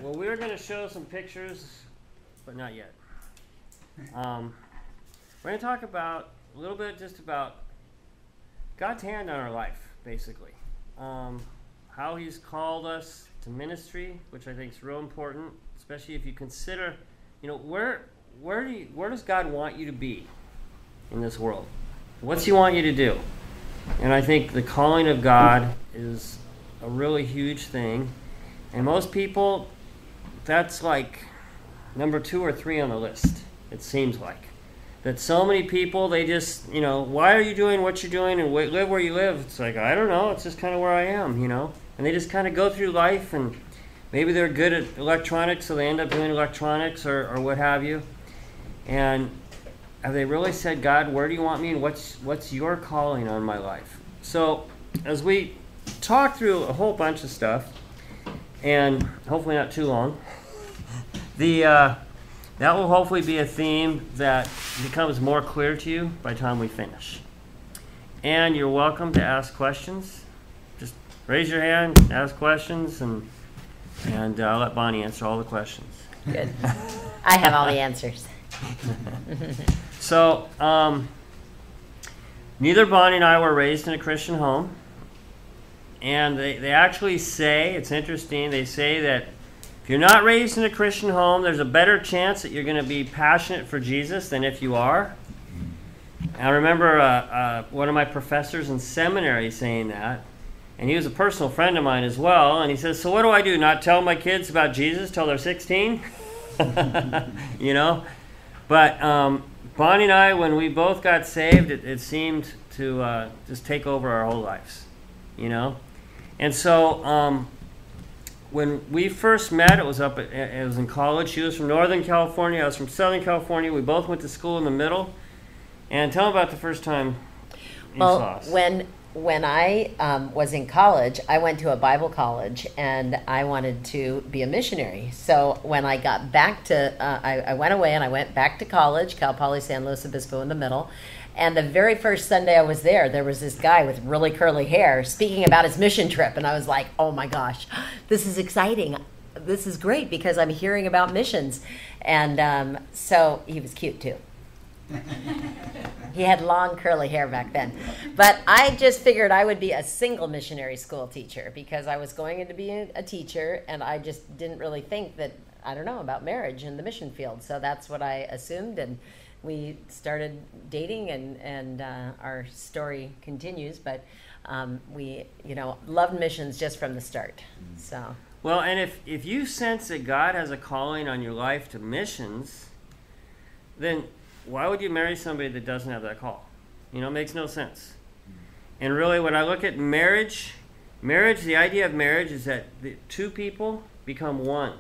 Well, we're going to show some pictures, but not yet. We're going to talk about a little bit just about God's hand on our life, basically. How He's called us to ministry, which I think is real important, especially if you consider, where does God want you to be in this world? What's He want you to do? And I think the calling of God is a really huge thing. And most people, that's like number 2 or 3 on the list, it seems like. That so many people, they just, why are you doing what you're doing and live where you live? It's like, I don't know, it's just kind of where I am, And they just kind of go through life, and maybe they're good at electronics, so they end up doing electronics or what have you. And have they really said, God, where do you want me, and what's your calling on my life? So as we talk through a whole bunch of stuff, and hopefully not too long, that will hopefully be a theme that becomes more clear to you by the time we finish. And you're welcome to ask questions. Just raise your hand, ask questions, and I'll let Bonnie answer all the questions. Good. I have all the answers. So, neither Bonnie and I were raised in a Christian home. And they actually say, it's interesting, they say that if you're not raised in a Christian home, there's a better chance that you're going to be passionate for Jesus than if you are. I remember one of my professors in seminary saying that, and he was a personal friend of mine as well, and he says, so what do I do, not tell my kids about Jesus till they're 16? But Bonnie and I, when we both got saved, it seemed to just take over our whole lives, And so when we first met, it was in college. She was from Northern California. I was from Southern California. We both went to school in the middle. And tell them about the first time you saw us. When I was in college, I went to a Bible college, and I wanted to be a missionary. So when I got back to, I went away and I went back to college, Cal Poly San Luis Obispo in the middle. And the very first Sunday I was there was this guy with really curly hair speaking about his mission trip. And I was like, oh my gosh, this is exciting. This is great because I'm hearing about missions. And so he was cute too. He had long curly hair back then. But I just figured I would be a single missionary school teacher because I was going into being a teacher, and I just didn't really think that, I don't know, about marriage in the mission field. So that's what I assumed, and we started dating, and our story continues. But we, loved missions just from the start. So. Well, and if you sense that God has a calling on your life to missions, then why would you marry somebody that doesn't have that call? It makes no sense. And really, when I look at marriage, the idea of marriage is that the 2 people become one.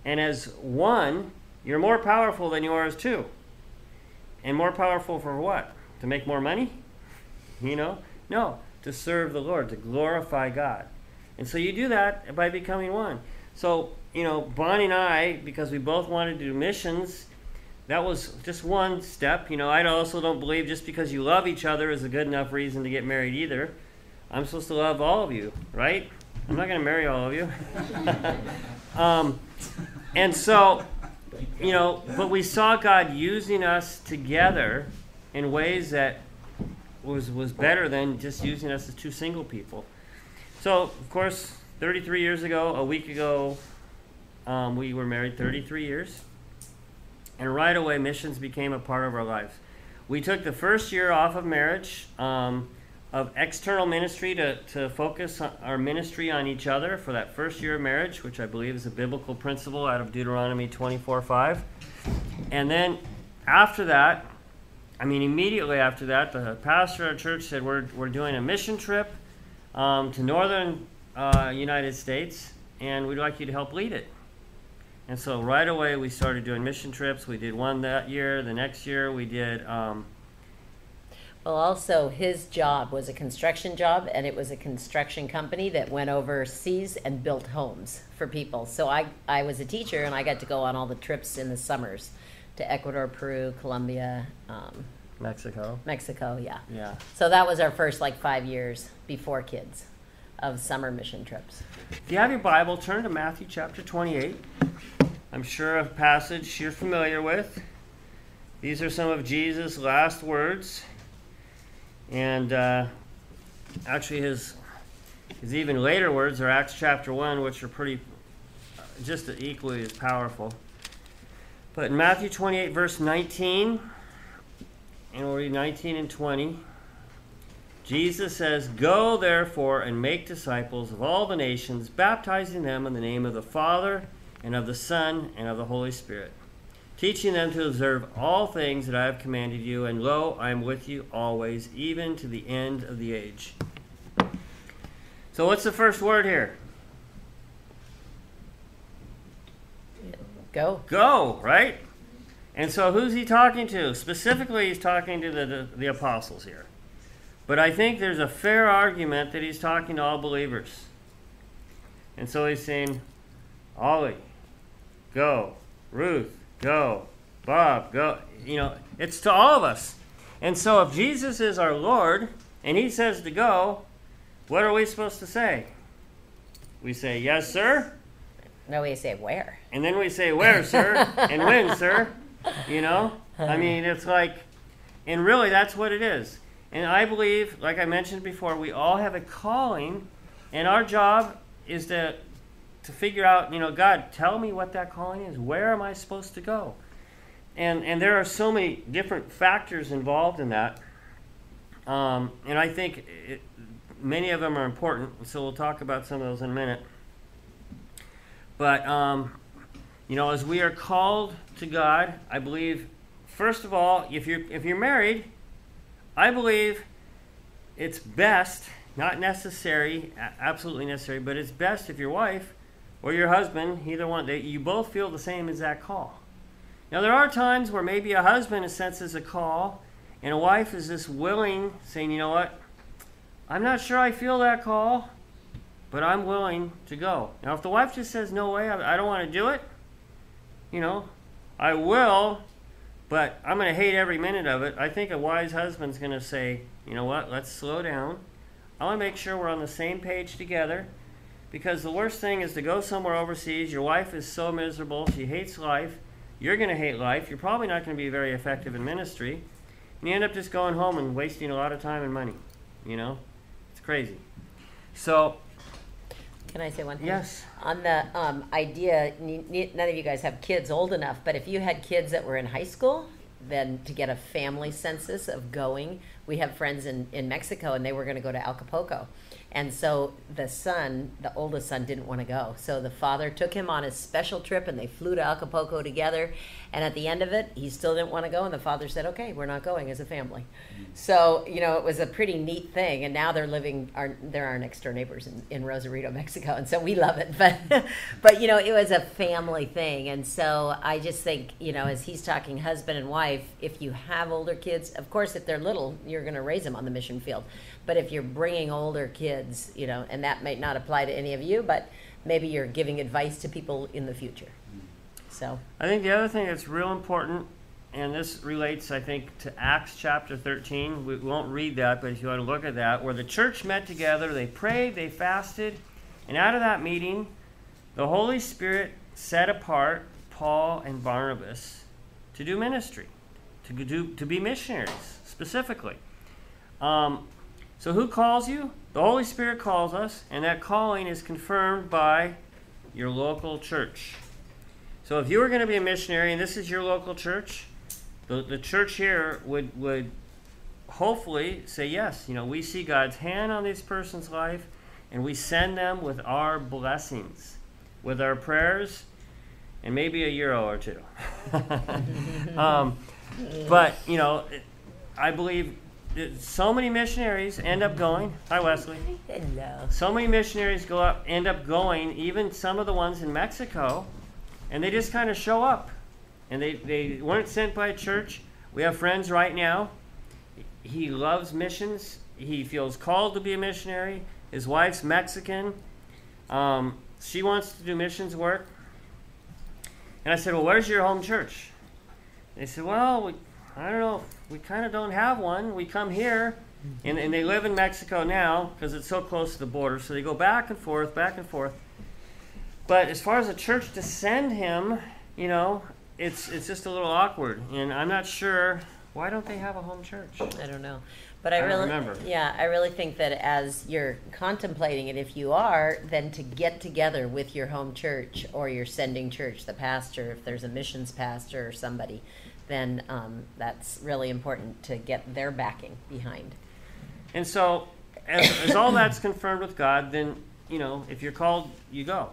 And as one, you're more powerful than you are as 2. And more powerful for what? To make more money? No, to serve the Lord, to glorify God. And so you do that by becoming one. So, Bonnie and I, because we both wanted to do missions, that was just one step. I also don't believe just because you love each other is a good enough reason to get married either. I'm supposed to love all of you, right? I'm not going to marry all of you. And so, but we saw God using us together in ways that was better than just using us as 2 single people. So, of course, 33 years ago, a week ago, we were married 33 years. And right away, missions became a part of our lives. We took the first year off of marriage, of external ministry to focus our ministry on each other for that first year of marriage, which I believe is a biblical principle out of Deuteronomy 24:5. And then after that, immediately after that, the pastor of our church said, we're doing a mission trip to northern United States, and we'd like you to help lead it. And so right away we started doing mission trips. We did one that year. The next year we did... Well, also his job was a construction job, and it was a construction company that went overseas and built homes for people. So I was a teacher, and I got to go on all the trips in the summers to Ecuador, Peru, Colombia. Mexico, yeah. Yeah. So that was our first 5 years before kids. of summer mission trips. If you have your Bible, turn to Matthew chapter 28. I'm sure a passage you're familiar with. These are some of Jesus' last words. And actually his even later words are Acts chapter 1, which are pretty, just equally as powerful. But in Matthew 28, verse 19, and we'll read 19 and 20, Jesus says, "Go therefore and make disciples of all the nations, baptizing them in the name of the Father and of the Son and of the Holy Spirit, teaching them to observe all things that I have commanded you, and lo, I am with you always, even to the end of the age." So what's the first word here? Go. Go, right? And so who's he talking to? Specifically, he's talking to the apostles here. But I think there's a fair argument that he's talking to all believers. And so he's saying, Ollie, go. Ruth, go. Bob, go. You know, it's to all of us. And so if Jesus is our Lord and he says to go, what are we supposed to say? We say, yes, sir. No, we say where. And then we say, where, sir? And when, sir? You know? I mean, it's like, and really that's what it is. And I believe, like I mentioned before, we all have a calling, and our job is to figure out, you know, God, tell me what that calling is. Where am I supposed to go? And there are so many different factors involved in that. And I think many of them are important, so we'll talk about some of those in a minute. But, you know, as we are called to God, I believe, first of all, if you're married, I believe it's best, not necessary, absolutely necessary, but it's best if your wife or your husband, either one, you both feel the same as that call. Now, there are times where maybe a husband senses a call and a wife is just willing, saying, you know what, I'm not sure I feel that call, but I'm willing to go. Now, if the wife just says, no way, I don't want to do it, you know, I will, but I'm going to hate every minute of it. I think a wise husband's going to say, you know what, let's slow down. I want to make sure we're on the same page together, because the worst thing is to go somewhere overseas. Your wife is so miserable. She hates life. You're going to hate life. You're probably not going to be very effective in ministry. And you end up just going home and wasting a lot of time and money. You know? It's crazy. So, can I say one thing? yes. On the idea, none of you guys have kids old enough, but if you had kids that were in high school, then to get a family census of going, we have friends in Mexico, and they were going to go to Acapulco. And so the oldest son, didn't want to go. So the father took him on a special trip, and they flew to Acapulco together. And at the end of it, he still didn't want to go. And the father said, okay, we're not going as a family. So, you know, it was a pretty neat thing. And now they're our next door neighbors in Rosarito, Mexico. And so we love it. But, you know, it was a family thing. And so I just think, you know, as he's talking husband and wife, if you have older kids, of course, if they're little, you're going to raise them on the mission field. But if you're bringing older kids, you know, and that may not apply to any of you, but maybe you're giving advice to people in the future. So I think the other thing that's real important, and this relates, I think, to Acts chapter 13. We won't read that, but if you want to look at that, where the church met together, they prayed, they fasted, and out of that meeting, the Holy Spirit set apart Paul and Barnabas to do ministry, to be missionaries, specifically. So who calls you? The Holy Spirit calls us, and that calling is confirmed by your local church. So if you were going to be a missionary, and this is your local church, the church here would hopefully say, yes, you know, we see God's hand on this person's life, and we send them with our blessings, with our prayers, and maybe a euro or two. But, you know, I believe so many missionaries end up going. Hi, Wesley. hello. So many missionaries end up going, even some of the ones in Mexico, and they just kind of show up. And they weren't sent by a church. We have friends right now. He loves missions. He feels called to be a missionary. His wife's Mexican. She wants to do missions work. And I said, well, where's your home church? They said, well, I don't know. We kind of don't have one. We come here, And they live in Mexico now because it's so close to the border. So they go back and forth, back and forth. But as far as a church to send him, you know, it's just a little awkward. And I'm not sure, why don't they have a home church? I don't know. But I don't remember. Yeah, I really think that as you're contemplating it, if you are, then to get together with your home church or your sending church, the pastor, if there's a missions pastor or somebody, then that's really important to get their backing behind. And so, as all that's confirmed with God, then, you know, if you're called, you go.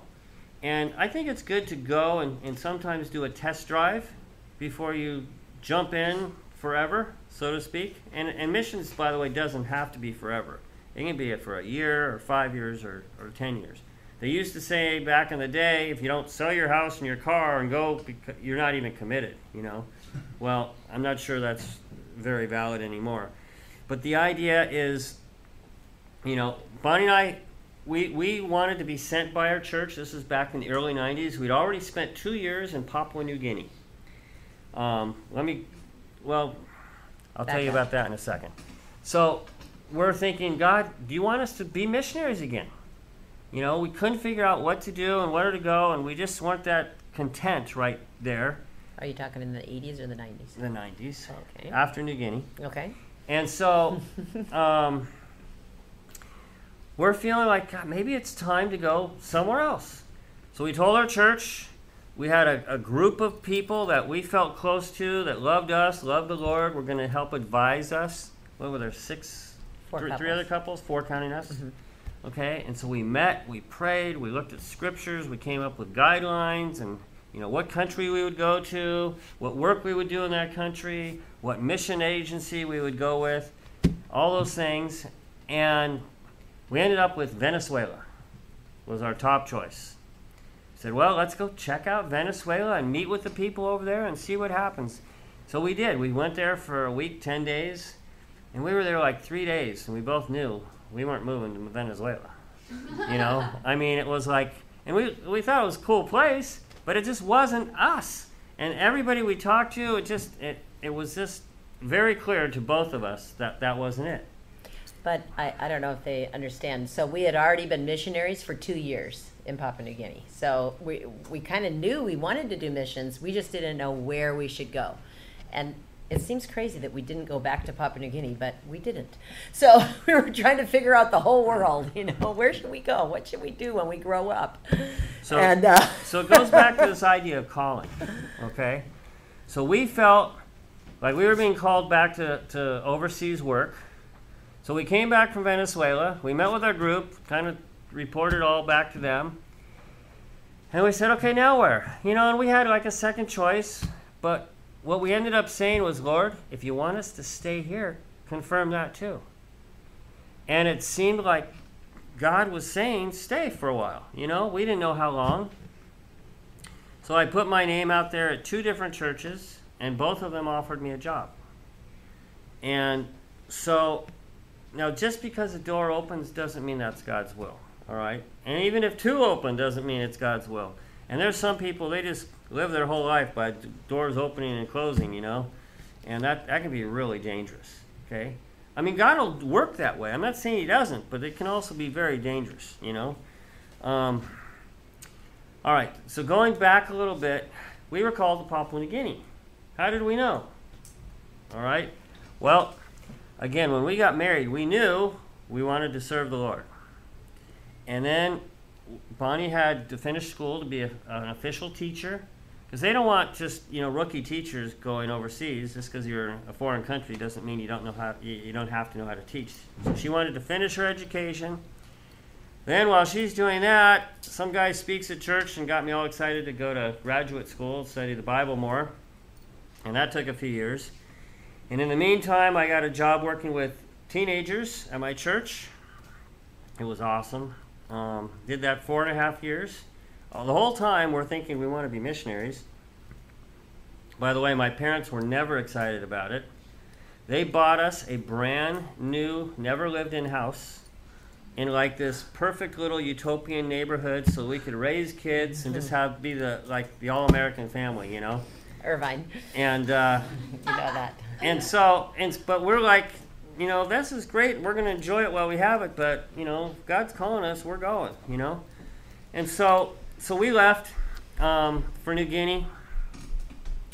And I think it's good to go and sometimes do a test drive before you jump in forever, so to speak. And missions, by the way, doesn't have to be forever. It can be for a year or 5 years or 10 years. They used to say back in the day, if you don't sell your house and your car and go, you're not even committed, you know. Well, I'm not sure that's very valid anymore. But the idea is, you know, Bonnie and I, we wanted to be sent by our church. This is back in the early 90s. We'd already spent 2 years in Papua New Guinea. I'll tell you about that in a second. So we're thinking, God, do you want us to be missionaries again? You know, we couldn't figure out what to do and where to go, and we just weren't that content right there. Are you talking in the 80s or the 90s? The 90s, Okay. after New Guinea. Okay. And so we're feeling like, God, maybe it's time to go somewhere else. So we told our church. We had a group of people that we felt close to, that loved us, loved the Lord, were going to help advise us. What were there, three other couples, 4 counting us? Mm-hmm. Okay, and so we met, we prayed, we looked at scriptures, we came up with guidelines, and you know what country we would go to, what work we would do in that country, what mission agency we would go with, all those things, and we ended up with Venezuela was our top choice. Said, well, let's go check out Venezuela and meet with the people over there and see what happens. So we did. We went there for a week, 10 days, and we were there like 3 days, and we both knew we weren't moving to Venezuela. You know, I mean, it was like, and we thought it was a cool place, but it just wasn't us. And everybody we talked to, it was just very clear to both of us that that wasn't it. But I don't know if they understand. So we had already been missionaries for 2 years in Papua New Guinea. So we kind of knew we wanted to do missions. We just didn't know where we should go. And it seems crazy that we didn't go back to Papua New Guinea, but we didn't. So we were trying to figure out the whole world. You know, where should we go? What should we do when we grow up? So it goes back to this idea of calling, okay? So we felt like we were being called back to overseas work. So we came back from Venezuela. We met with our group, kind of reported all back to them. And we said, okay, now where? You know, and we had like a second choice. But what we ended up saying was, Lord, if you want us to stay here, confirm that too. And it seemed like God was saying, stay for a while. You know, we didn't know how long. So I put my name out there at 2 different churches, and both of them offered me a job. And so now, just because a door opens doesn't mean that's God's will, all right? And even if 2 open doesn't mean it's God's will. And there's some people, they just live their whole life by doors opening and closing, you know? And that can be really dangerous, okay? I mean, God will work that way. I'm not saying he doesn't, but it can also be very dangerous, you know? All right, so going back a little bit, we were called to Papua New Guinea. How did we know? All right, well, again, when we got married, we knew we wanted to serve the Lord. And then Bonnie had to finish school to be an official teacher, because they don't want just, you know, rookie teachers going overseas. Just because you're in a foreign country doesn't mean you don't have to know how to teach. So she wanted to finish her education. Then while she's doing that, some guy speaks at church and got me all excited to go to graduate school, study the Bible more. And that took a few years. And in the meantime, I got a job working with teenagers at my church. It was awesome. Did that 4.5 years. The whole time we're thinking we want to be missionaries. By the way, my parents were never excited about it. They bought us a brand new, never lived in house in like this perfect little utopian neighborhood so we could raise kids and just be the all-American family, you know. Irvine. And you know that. And so, but we're like, you know, this is great. We're going to enjoy it while we have it, but, you know, if God's calling us, we're going, you know. And so we left for New Guinea.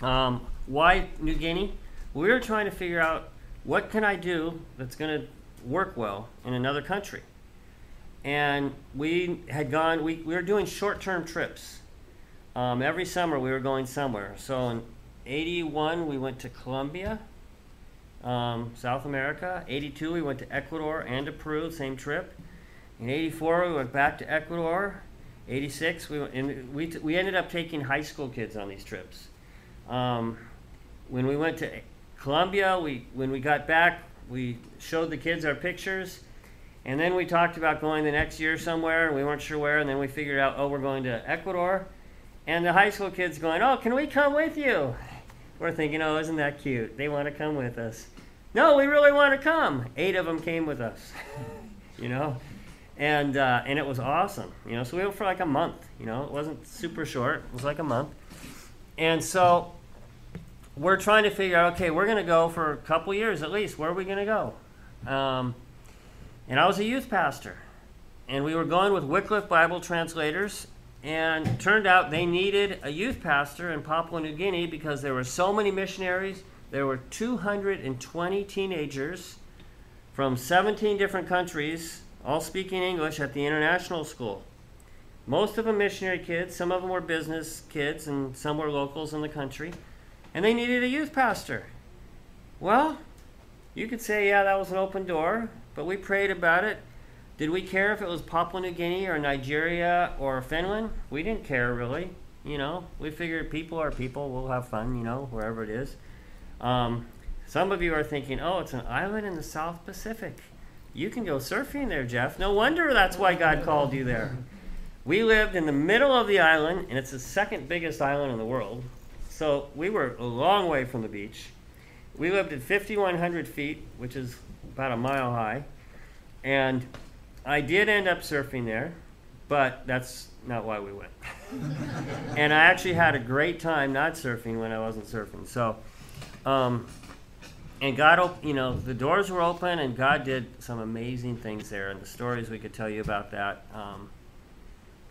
Why New Guinea? We were trying to figure out what can I do that's going to work well in another country. And we had gone, we were doing short-term trips. Every summer we were going somewhere. So in 81 we went to Colombia, South America. 82 we went to Ecuador and to Peru, same trip. In 84 we went back to Ecuador. 86 we ended up taking high school kids on these trips. When we went to Colombia, when we got back, we showed the kids our pictures, and then we talked about going the next year somewhere, and we weren't sure where, and then we figured out, oh, we're going to Ecuador. And the high school kids going, oh, can we come with you? We're thinking, oh, isn't that cute? They want to come with us. No, we really want to come. 8 of them came with us, you know, and it was awesome, you know. So we went for like a month, you know. It wasn't super short. It was like a month. And so we're trying to figure out, okay, we're going to go for a couple years at least. Where are we going to go? And I was a youth pastor, and we were going with Wycliffe Bible translators, and it turned out they needed a youth pastor in Papua New Guinea because there were so many missionaries. There were 220 teenagers from 17 different countries, all speaking English at the international school. Most of them missionary kids, some of them were business kids, and some were locals in the country. And they needed a youth pastor. Well, you could say, yeah, that was an open door, but we prayed about it. Did we care if it was Papua New Guinea or Nigeria or Finland? We didn't care, really. You know, we figured people are people. We'll have fun, you know, wherever it is. Some of you are thinking, oh, it's an island in the South Pacific. You can go surfing there, Jeff. No wonder that's why God called you there. We lived in the middle of the island, and it's the second biggest island in the world. So we were a long way from the beach. We lived at 5,100 feet, which is about a mile high. And I did end up surfing there, but that's not why we went. And I actually had a great time not surfing when I wasn't surfing. So, and God, you know, the doors were open, and God did some amazing things there. And the stories we could tell you about that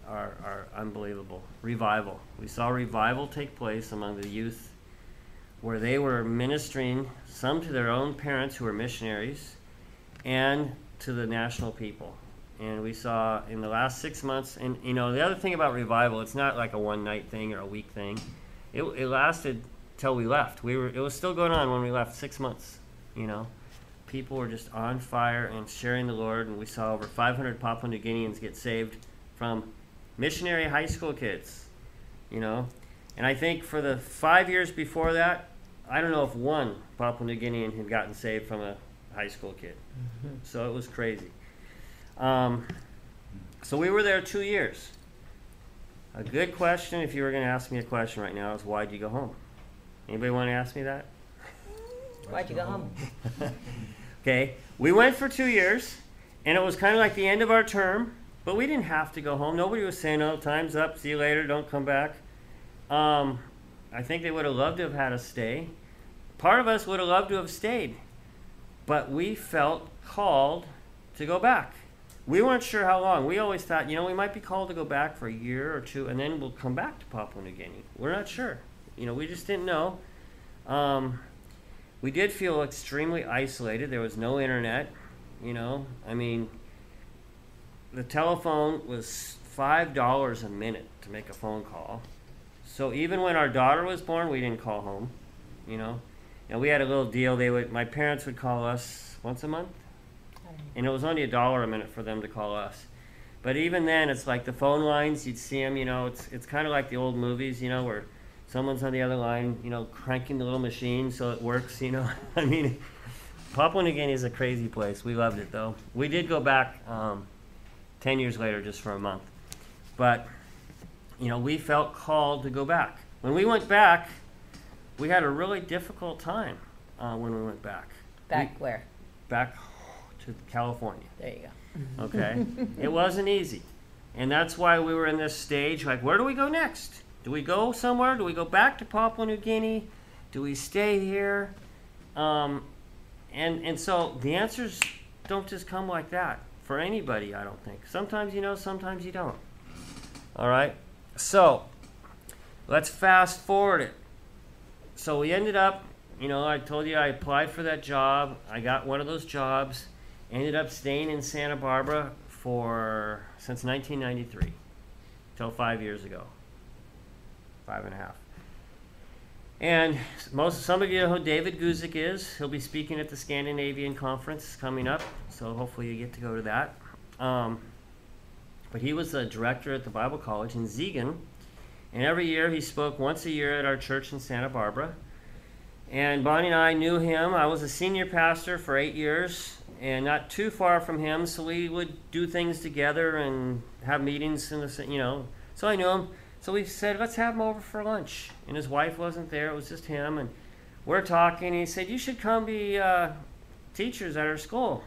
are unbelievable. Revival. We saw revival take place among the youth where they were ministering, some to their own parents who were missionaries, and to the national people. And we saw in the last 6 months, and you know, the other thing about revival, it's not like a one-night thing or a week thing. It lasted till we left. It was still going on when we left, 6 months, you know. People were just on fire and sharing the Lord, and we saw over 500 Papua New Guineans get saved from missionary high school kids, you know. And I think for the 5 years before that, I don't know if one Papua New Guinean had gotten saved from a high school kid. Mm-hmm. So it was crazy. So we were there 2 years. A good question, if you were going to ask me a question right now, is why'd you go home? Anybody want to ask me that? Why'd you go home? Okay, we went for 2 years, and it was kind of like the end of our term, but we didn't have to go home. Nobody was saying, oh, time's up, see you later, don't come back. I think they would have loved to have had us stay. Part of us would have loved to have stayed, but we felt called to go back. We weren't sure how long. We always thought, you know, we might be called to go back for a year or two, and then we'll come back to Papua New Guinea. We're not sure. You know, we just didn't know. We did feel extremely isolated. There was no internet, you know. I mean, the telephone was $5 a minute to make a phone call. So even when our daughter was born, we didn't call home, you know. And we had a little deal. My parents would call us once a month. And it was only $1 a minute for them to call us. But even then, it's like the phone lines, you'd see them, you know, it's kind of like the old movies, you know, where someone's on the other line, you know, cranking the little machine so it works, you know. I mean, Papua New Guinea is a crazy place. We loved it, though. We did go back 10 years later just for a month. But, you know, we felt called to go back. When we went back, we had a really difficult time when we went back. Where? Back to California. There you go. Okay? It wasn't easy. And that's why we were in this stage, like, where do we go next? Do we go somewhere? Do we go back to Papua New Guinea? Do we stay here? And so the answers don't just come like that for anybody, I don't think. Sometimes you know, sometimes you don't. All right? So let's fast forward it. So we ended up, I told you I applied for that job. I got one of those jobs. Ended up staying in Santa Barbara since 1993 till 5 years ago. 5.5. And some of you know who David Guzik is. He'll be speaking at the Scandinavian Conference coming up, so hopefully you get to go to that. But he was the director at the Bible College in Ziegen, and every year he spoke once a year at our church in Santa Barbara. And Bonnie and I knew him. I was a senior pastor for 8 years, and not too far from him, so we would do things together and have meetings, So I knew him. So we said, let's have him over for lunch. And his wife wasn't there. It was just him. And we're talking. And he said, you should come be teachers at our school.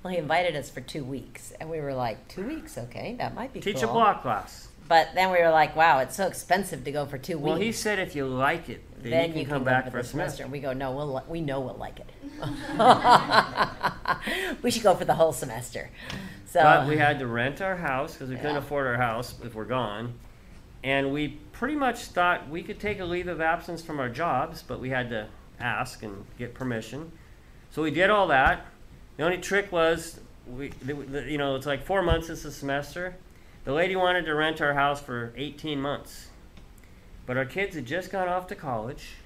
Well, he invited us for 2 weeks. And we were like, 2 weeks? Okay, that might be Teach cool. a block class. But then we were like, wow, it's so expensive to go for 2 weeks. Well, he said if you like it, then you can come back for a semester. And we go, no, we know we'll like it. We should go for the whole semester. So, but we had to rent our house because we couldn't afford our house if we're gone. And we pretty much thought we could take a leave of absence from our jobs, but we had to ask and get permission. So we did all that. The only trick was, it's like 4 months is a semester. The lady wanted to rent our house for 18 months. But our kids had just gone off to college.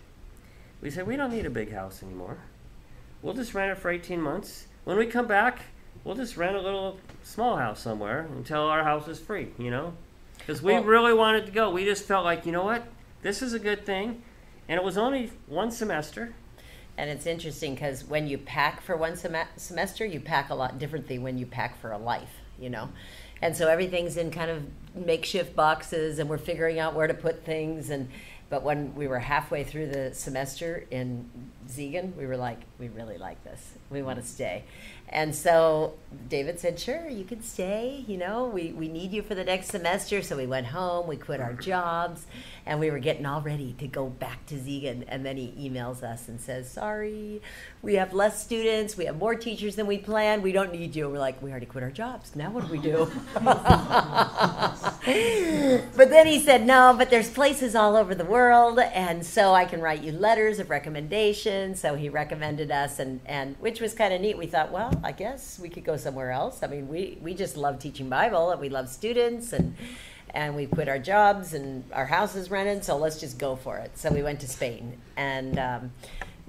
We said, we don't need a big house anymore. We'll just rent it for 18 months. When we come back, we'll just rent a little small house somewhere until our house is free, Because we really wanted to go. We just felt like, you know what? This is a good thing. And it was only one semester. And it's interesting because when you pack for one semester, you pack a lot differently when you pack for a life, And so everything's in kind of makeshift boxes and we're figuring out where to put things. But when we were halfway through the semester in Ziegen, we were like, we really like this. We want to stay. And so David said, sure, you can stay. We need you for the next semester. So we went home, we quit our jobs, and we were getting all ready to go back to Ziegen. And then he emails us and says, sorry, we have less students. We have more teachers than we planned. We don't need you. And we're like, we already quit our jobs. Now what do we do? But then he said, no, but there's places all over the world. And so I can write you letters of recommendation. So he recommended us, and which was kind of neat. We thought, well, I guess we could go somewhere else. I mean, we just love teaching Bible, and we love students, and we quit our jobs, and our house is rented, so let's just go for it. So we went to Spain, and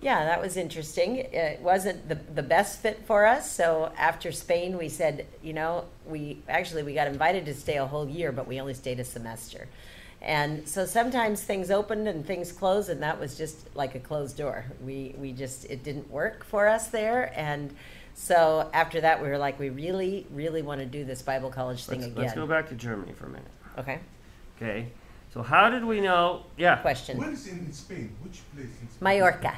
that was interesting. It wasn't the best fit for us, so after Spain, we said, we got invited to stay a whole year, but we only stayed a semester. And so sometimes things opened and things closed, and that was just like a closed door. It didn't work for us there, and so after that, we were like, we really, really want to do this Bible college thing again. Let's go back to Germany for a minute. Okay. So how did we know? Yeah. Question. Where is in Spain? Which place in Spain? Mallorca.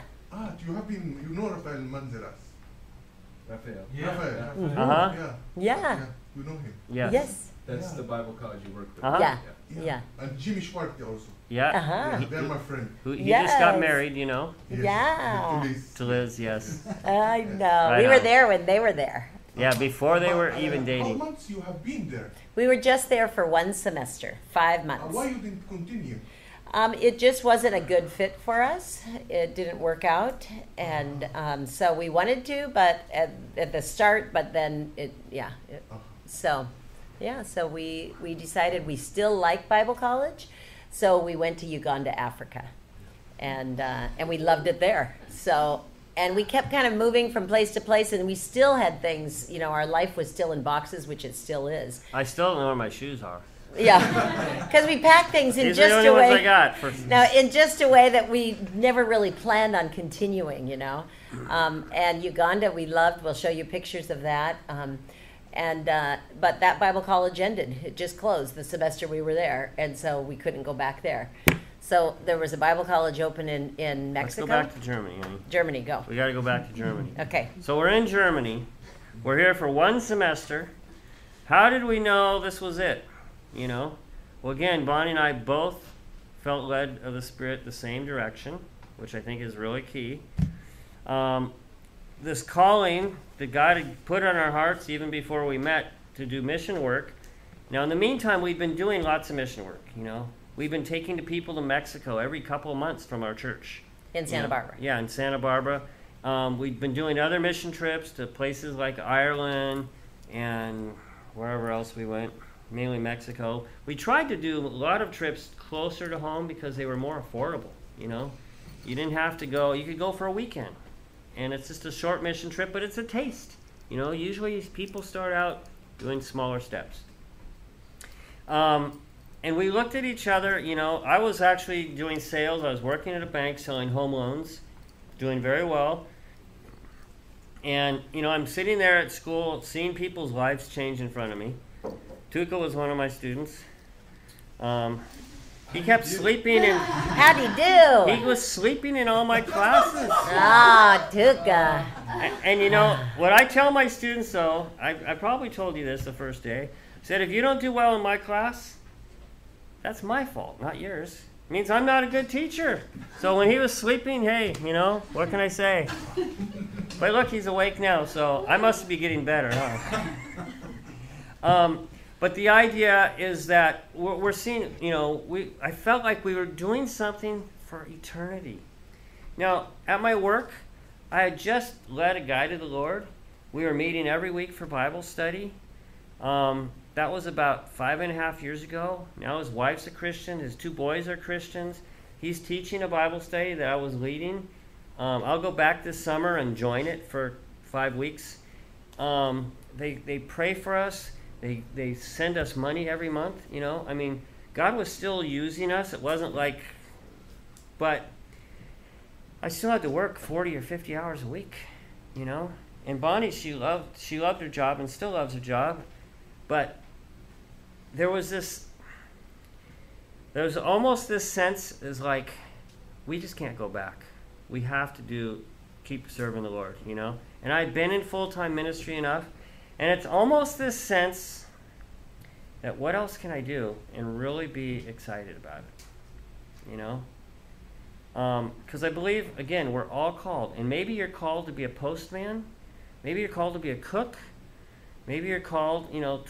You have been, Rafael Manzeras. Rafael. Yeah. Rafael. Mm-hmm. Uh-huh. Yeah. You know him. Yes. That's the Bible college you worked with. Uh-huh. Yeah. And Jimmy Schwartz also. Yeah. Uh-huh. They're my friend. He just got married, Yes. Yeah. To Liz. To Liz, yes. I know. Right We were on. there when they were there. Yeah, before they were even How dating. months you have been there? We were just there for one semester, 5 months. Why you didn't continue? It just wasn't a good fit for us. It didn't work out, and so we wanted to, but at the start, but then so we decided we still like Bible college, so we went to Uganda, Africa, and we loved it there. So. And we kept kind of moving from place to place, and we still had things, our life was still in boxes, which it still is. I still don't know where my shoes are. Yeah, because we packed things in These just are the a only way. ones I got. Now, in just a way that we never really planned on continuing, And Uganda, we loved. We'll show you pictures of that. But that Bible college ended. It just closed the semester we were there, and so we couldn't go back there. So there was a Bible college open in Mexico. Let's go back to Germany, honey. Germany, go. We got to go back to Germany. Okay. So we're in Germany. We're here for one semester. How did we know this was it? Well, again, Bonnie and I both felt led of the Spirit the same direction, which I think is really key. this calling that God had put on our hearts even before we met to do mission work. Now, in the meantime, we've been doing lots of mission work, you know. We've been taking the people to Mexico every couple of months from our church. In Santa Barbara. Yeah, in Santa Barbara. We've been doing other mission trips to places like Ireland and wherever else we went, mainly Mexico. We tried to do a lot of trips closer to home because they were more affordable, you know. You didn't have to go, you could go for a weekend. And it's just a short mission trip, but it's a taste. You know, usually people start out doing smaller steps. And we looked at each other, you know, I was actually doing sales. I was working at a bank selling home loans, doing very well. And, you know, I'm sitting there at school seeing people's lives change in front of me. Tuka was one of my students. He kept sleeping in. How'd he do? He was sleeping in all my classes. Ah, Tuka. And you know, what I tell my students, though, I probably told you this the first day, I said, if you don't do well in my class, that's my fault, not yours. It means I'm not a good teacher. So when he was sleeping, hey, you know, what can I say? But look, he's awake now, so I must be getting better, huh? But the idea is that we're seeing, you know, I felt like we were doing something for eternity. Now, at my work, I had just led a guy to the Lord. We were meeting every week for Bible study. That was about 5.5 years ago. Now his wife's a Christian. His 2 boys are Christians. He's teaching a Bible study that I was leading. I'll go back this summer and join it for 5 weeks. They pray for us. They send us money every month, you know. I mean, God was still using us. It wasn't like, but I still had to work 40 or 50 hours a week, you know. And Bonnie, she loved her job and still loves her job, but there was almost this sense is like, we just can't go back. We have to keep serving the Lord, you know. And I'd been in full-time ministry enough. And it's almost this sense that what else can I do and really be excited about it, you know? Because I believe, again, we're all called. And maybe you're called to be a postman. Maybe you're called to be a cook. Maybe you're called, you know,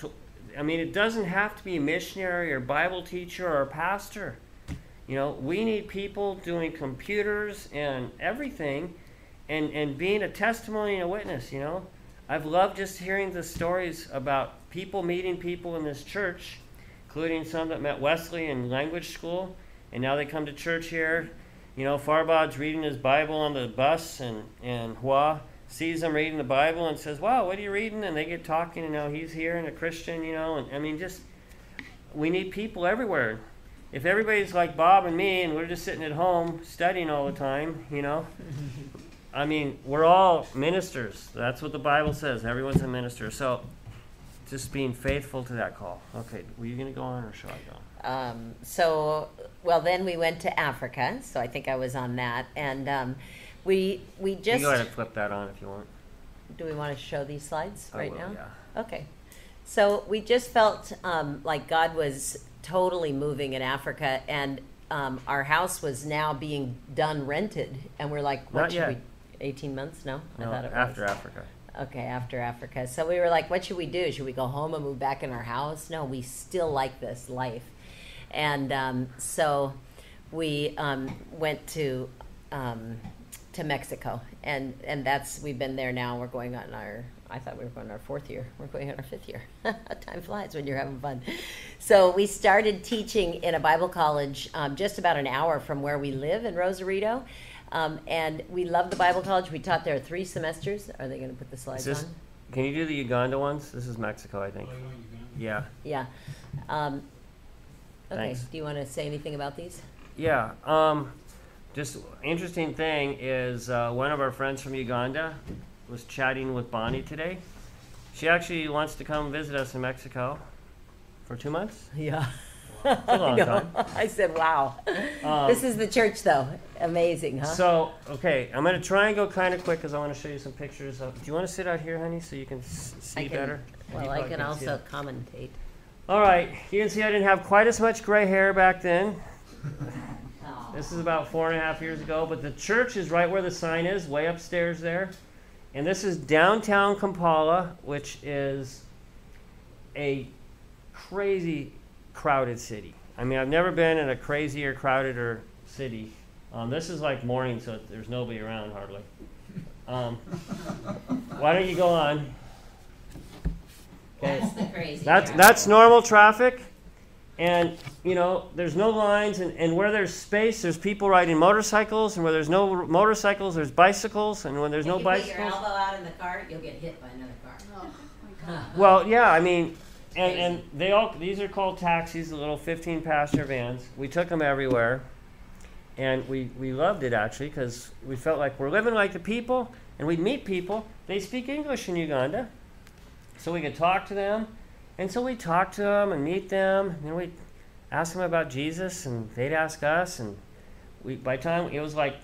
it doesn't have to be a missionary or Bible teacher or a pastor. You know, we need people doing computers and everything and being a testimony and a witness, you know? I've loved just hearing the stories about people meeting people in this church, including some that met Wesley in language school, and now they come to church here. You know, Farbad's reading his Bible on the bus, and Hua sees them reading the Bible and says, wow, what are you reading? And they get talking, and now he's here and a Christian, you know. And I mean, just, we need people everywhere. If everybody's like Bob and me, and we're just sitting at home studying all the time, you know, I mean, we're all ministers. That's what the Bible says. Everyone's a minister. So just being faithful to that call. Okay, were you going to go on or shall I go? Well, then we went to Africa. So I think I was on that. And we just... You can go ahead and flip that on if you want. Do we want to show these slides right now? Yeah. Okay. So we just felt like God was totally moving in Africa. And our house was now being done rented. And we're like, what Not should yet. we... 18 months? No? No, I thought it after was. Africa. Okay, after Africa. So we were like, what should we do? Should we go home and move back in our house? No, we still like this life. And so we went to Mexico. And we've been there now. We're going on I thought we were going on our 4th year. We're going on our 5th year. Time flies when you're having fun. So we started teaching in a Bible college just about an hour from where we live in Rosarito. And we love the Bible college. We taught there 3 semesters. Are they going to put the slides on? Can you do the Uganda ones? This is Mexico, I think. Yeah. Yeah. Okay. Thanks. Do you want to say anything about these? Yeah. Just interesting thing is one of our friends from Uganda was chatting with Bonnie today. She actually wants to come visit us in Mexico for 2 months. Yeah. It's a long time. I said, wow. This is the church, though. Amazing, huh? So, okay, I'm going to try and go kind of quick because I want to show you some pictures. Do you want to sit out here, honey, so you can see better? Well, You I probably can can't see also that. commentate. All right, you can see I didn't have quite as much gray hair back then. This is about 4.5 years ago, but the church is right where the sign is, way upstairs there. And this is downtown Kampala, which is a crazy crowded city. I mean, I've never been in a crazier, crowded city. This is like morning, so there's nobody around hardly. Why don't you go on? Okay. That's the crazy. That's normal traffic, and you know there's no lines, and where there's space, there's people riding motorcycles, and where there's no motorcycles, there's bicycles, and when there's no If you bicycles, put your elbow out in the car, you'll get hit by another car. Oh my God. well, yeah, I mean, and these are called taxis, the little 15-passenger vans. We took them everywhere, and we loved it actually because we felt like we're living like the people, and we'd meet people. They speak English in Uganda. So we could talk to them, and so we talk to them and meet them, and then we ask them about Jesus, and they'd ask us, and by the time it was like,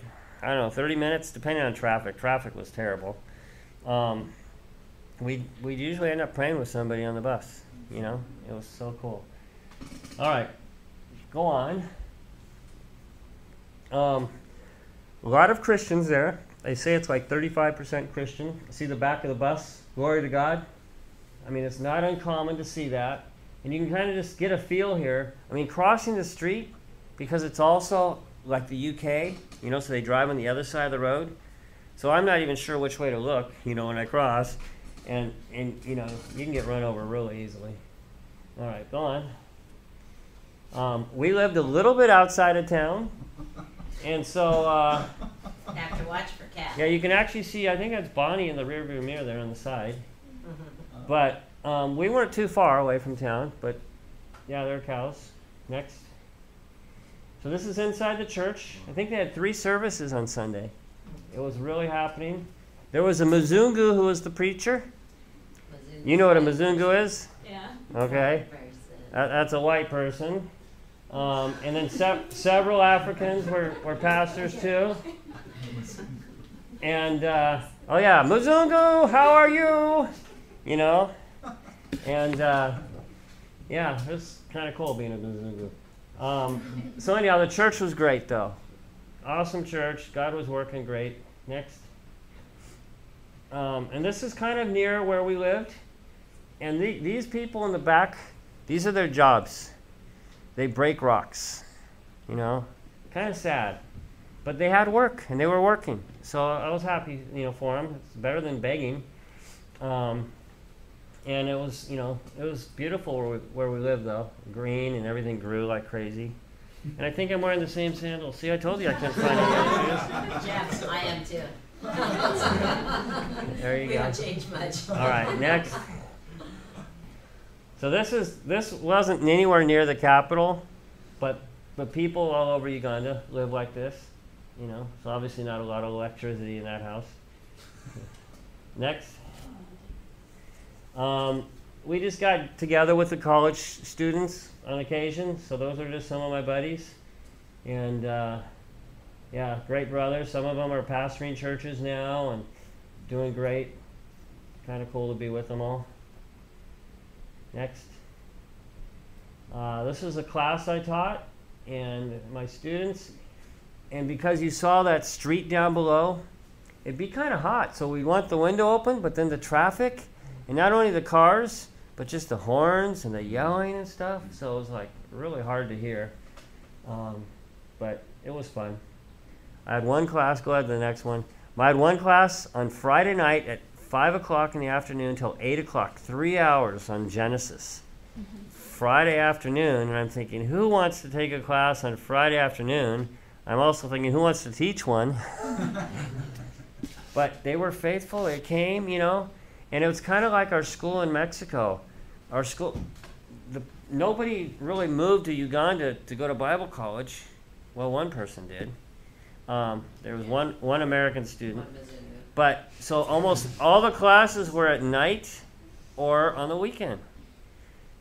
I don't know, 30 minutes, depending on traffic. Traffic was terrible. We'd usually end up praying with somebody on the bus, you know? It was so cool. All right, go on. A lot of Christians there. They say it's like 35% Christian. See the back of the bus? Glory to God. I mean, it's not uncommon to see that. And you can kind of just get a feel here. I mean, crossing the street, because it's also like the UK, you know, so they drive on the other side of the road. So I'm not even sure which way to look, you know, when I cross. And you know, you can get run over really easily. All right, go on. We lived a little bit outside of town. And so, Have to watch for cats. yeah, you can actually see, I think that's Bonnie in the rearview mirror there on the side. But we weren't too far away from town, but yeah, there are cows. Next. So this is inside the church. I think they had 3 services on Sunday. It was really happening. There was a Mzungu who was the preacher. You know what a Mzungu is? Yeah. Okay. That's a white person. And then several Africans were pastors too. And, oh yeah, Mzungu, how are you? You know? And, yeah, it was kind of cool being a Mzungu. So anyhow, the church was great though. Awesome church. God was working great. Next. And this is kind of near where we lived. And these people in the back, these are their jobs. They break rocks, you know, kind of sad. But they had work, and they were working. So I was happy, you know, for them. It's better than begging. And it was, you know, it was beautiful where we lived, though. Green, and everything grew like crazy. And I think I'm wearing the same sandals. See, I told you I couldn't find any other shoes. Jeff, I am too. There you We go. don't change much. All right, next. So this wasn't anywhere near the capital, but people all over Uganda live like this, you know. So obviously not a lot of electricity in that house. Next. We just got together with the college students on occasion, so those are just some of my buddies. And yeah, great brothers. Some of them are pastoring churches now and doing great. Kind of cool to be with them all. Next. This is a class I taught and my students. And because you saw that street down below, it'd be kind of hot. So we want the window open, but then the traffic, and not only the cars, but just the horns and the yelling and stuff. So it was like really hard to hear. But it was fun. I had one class, go ahead to the next one. I had one class on Friday night at 5 o'clock in the afternoon until 8 o'clock, 3 hours on Genesis. Friday afternoon, and I'm thinking, who wants to take a class on Friday afternoon? I'm also thinking, who wants to teach one? But they were faithful, they came, you know, and it was kind of like our school in Mexico. Our school, nobody really moved to Uganda to go to Bible college. Well, one person did. There was one American student. But so almost all the classes were at night or on the weekend.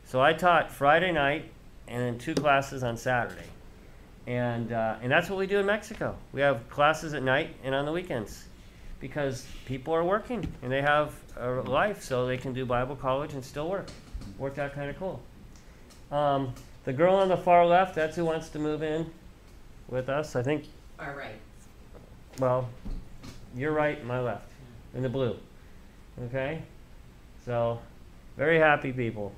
So I taught Friday night and then 2 classes on Saturday. And that's what we do in Mexico. We have classes at night and on the weekends because people are working and they have a life, so they can do Bible college and still work. Worked out kind of cool. The girl on the far left, that's who wants to move in with us. I think, Far right. well, you're right, my left. in the blue. Okay? So, very happy people.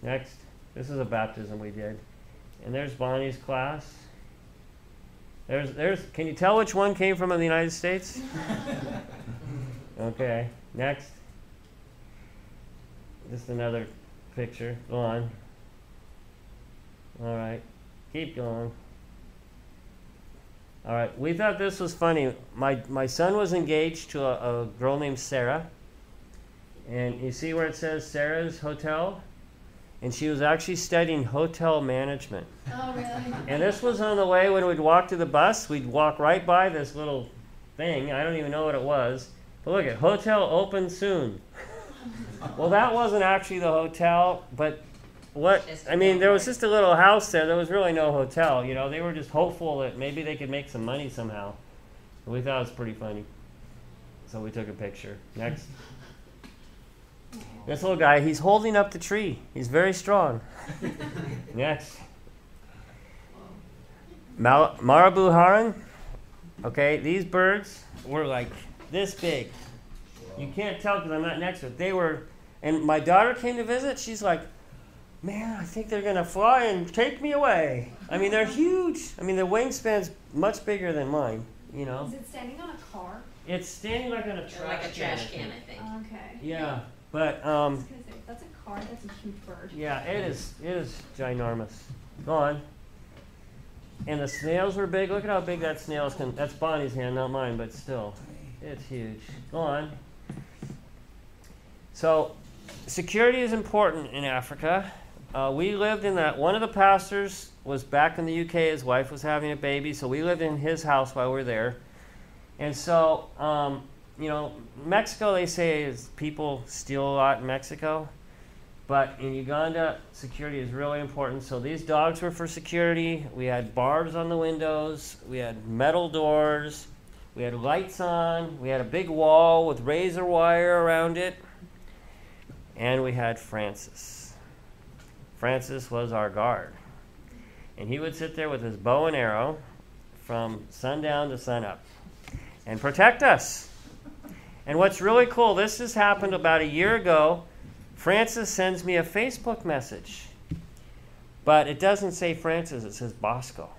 Next. This is a baptism we did. And there's Bonnie's class. Can you tell which one came from the United States? Okay, next. Just another picture. Go on. All right, keep going. All right, we thought this was funny. My son was engaged to a girl named Sarah. And you see where it says Sarah's Hotel? And she was actually studying hotel management. Oh, really? And this was on the way when we'd walk to the bus. We'd walk right by this little thing. I don't even know what it was. But look at hotel open soon. Well, that wasn't actually the hotel, but there was just a little house there. There was really no hotel. You know, they were just hopeful that maybe they could make some money somehow. And we thought it was pretty funny. So we took a picture. Next. This little guy, he's holding up the tree. He's very strong. Next. Marabou heron. Okay, these birds were like this big. You can't tell because I'm not next to it. They were, and my daughter came to visit. She's like, man, I think they're going to fly and take me away. I mean, they're huge. I mean, the wingspan's much bigger than mine, you know. Is it standing on a car? It's standing like on a trash can. Like a trash can, I think. Okay. Yeah. But I was gonna say, if that's a car, that's a huge bird. yeah, it is ginormous. Go on. And the snails were big. Look at how big that snail is. That's Bonnie's hand, not mine, but still, it's huge. Go on. So, security is important in Africa. We lived in that. One of the pastors was back in the UK. His wife was having a baby, so we lived in his house while we were there. And so, you know, Mexico, they say, is people steal a lot in Mexico. But in Uganda, security is really important. So these dogs were for security. We had barbs on the windows. We had metal doors. We had lights on. We had a big wall with razor wire around it. And we had Francis. Francis was our guard. And he would sit there with his bow and arrow from sundown to sunup and protect us. And what's really cool, this has happened about a year ago. Francis sends me a Facebook message. But it doesn't say Francis, it says Bosco.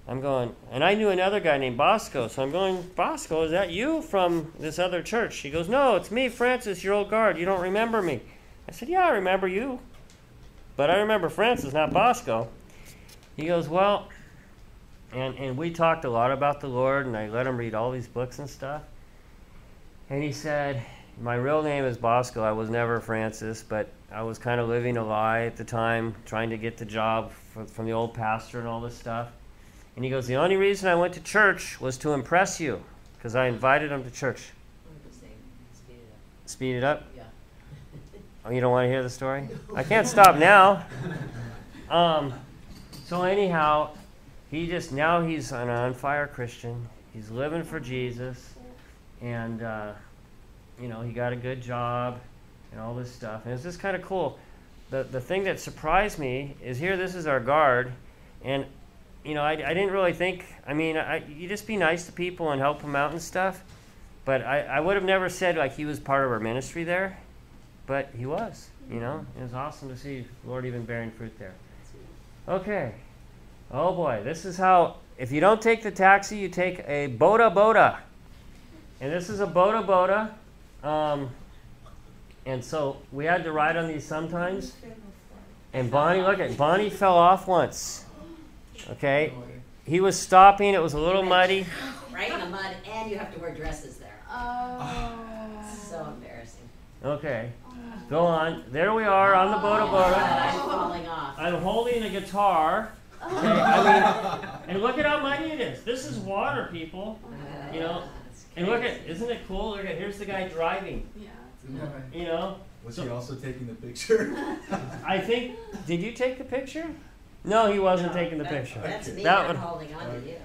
I'm going, and I knew another guy named Bosco, so I'm going, Bosco, is that you from this other church? He goes, no, it's me, Francis, your old guard. You don't remember me. I said, yeah, I remember you. But I remember Francis, not Bosco. He goes, well, and we talked a lot about the Lord, and I let him read all these books and stuff. And he said, my real name is Bosco. I was never Francis, but I was kind of living a lie at the time, trying to get the job from the old pastor and all this stuff. And he goes, the only reason I went to church was to impress you, because I invited him to church. Speed it up? Yeah. Oh, you don't want to hear the story? I can't stop now. So anyhow, now he's an on-fire Christian. He's living for Jesus. And, you know, he got a good job and all this stuff. And it's just kind of cool. The thing that surprised me is here, this is our guard. And, you know, I didn't really think, I mean, you just be nice to people and help them out and stuff. But I would have never said, like, he was part of our ministry there. But he was, you know. It was awesome to see the Lord even bearing fruit there. Okay. Oh, boy. This is how, if you don't take the taxi, you take a Boda Boda. And this is a Boda Boda. And so we had to ride on these sometimes. And Bonnie fell off once. Okay? He was stopping. It was a little muddy. Right in the mud, and you have to wear dresses there. Oh. So embarrassing. Okay. Go on. There we are on the Boda Boda. I'm falling off. I'm holding a guitar. Okay? I mean, and look at how muddy it is. This is water, people. You know? And look at, isn't it cool? Look at, here's the guy driving. Yeah. You know? Was he also taking the picture? I think, did you take the picture? No, he wasn't taking the picture. That's me. That I'm one. holding on to you.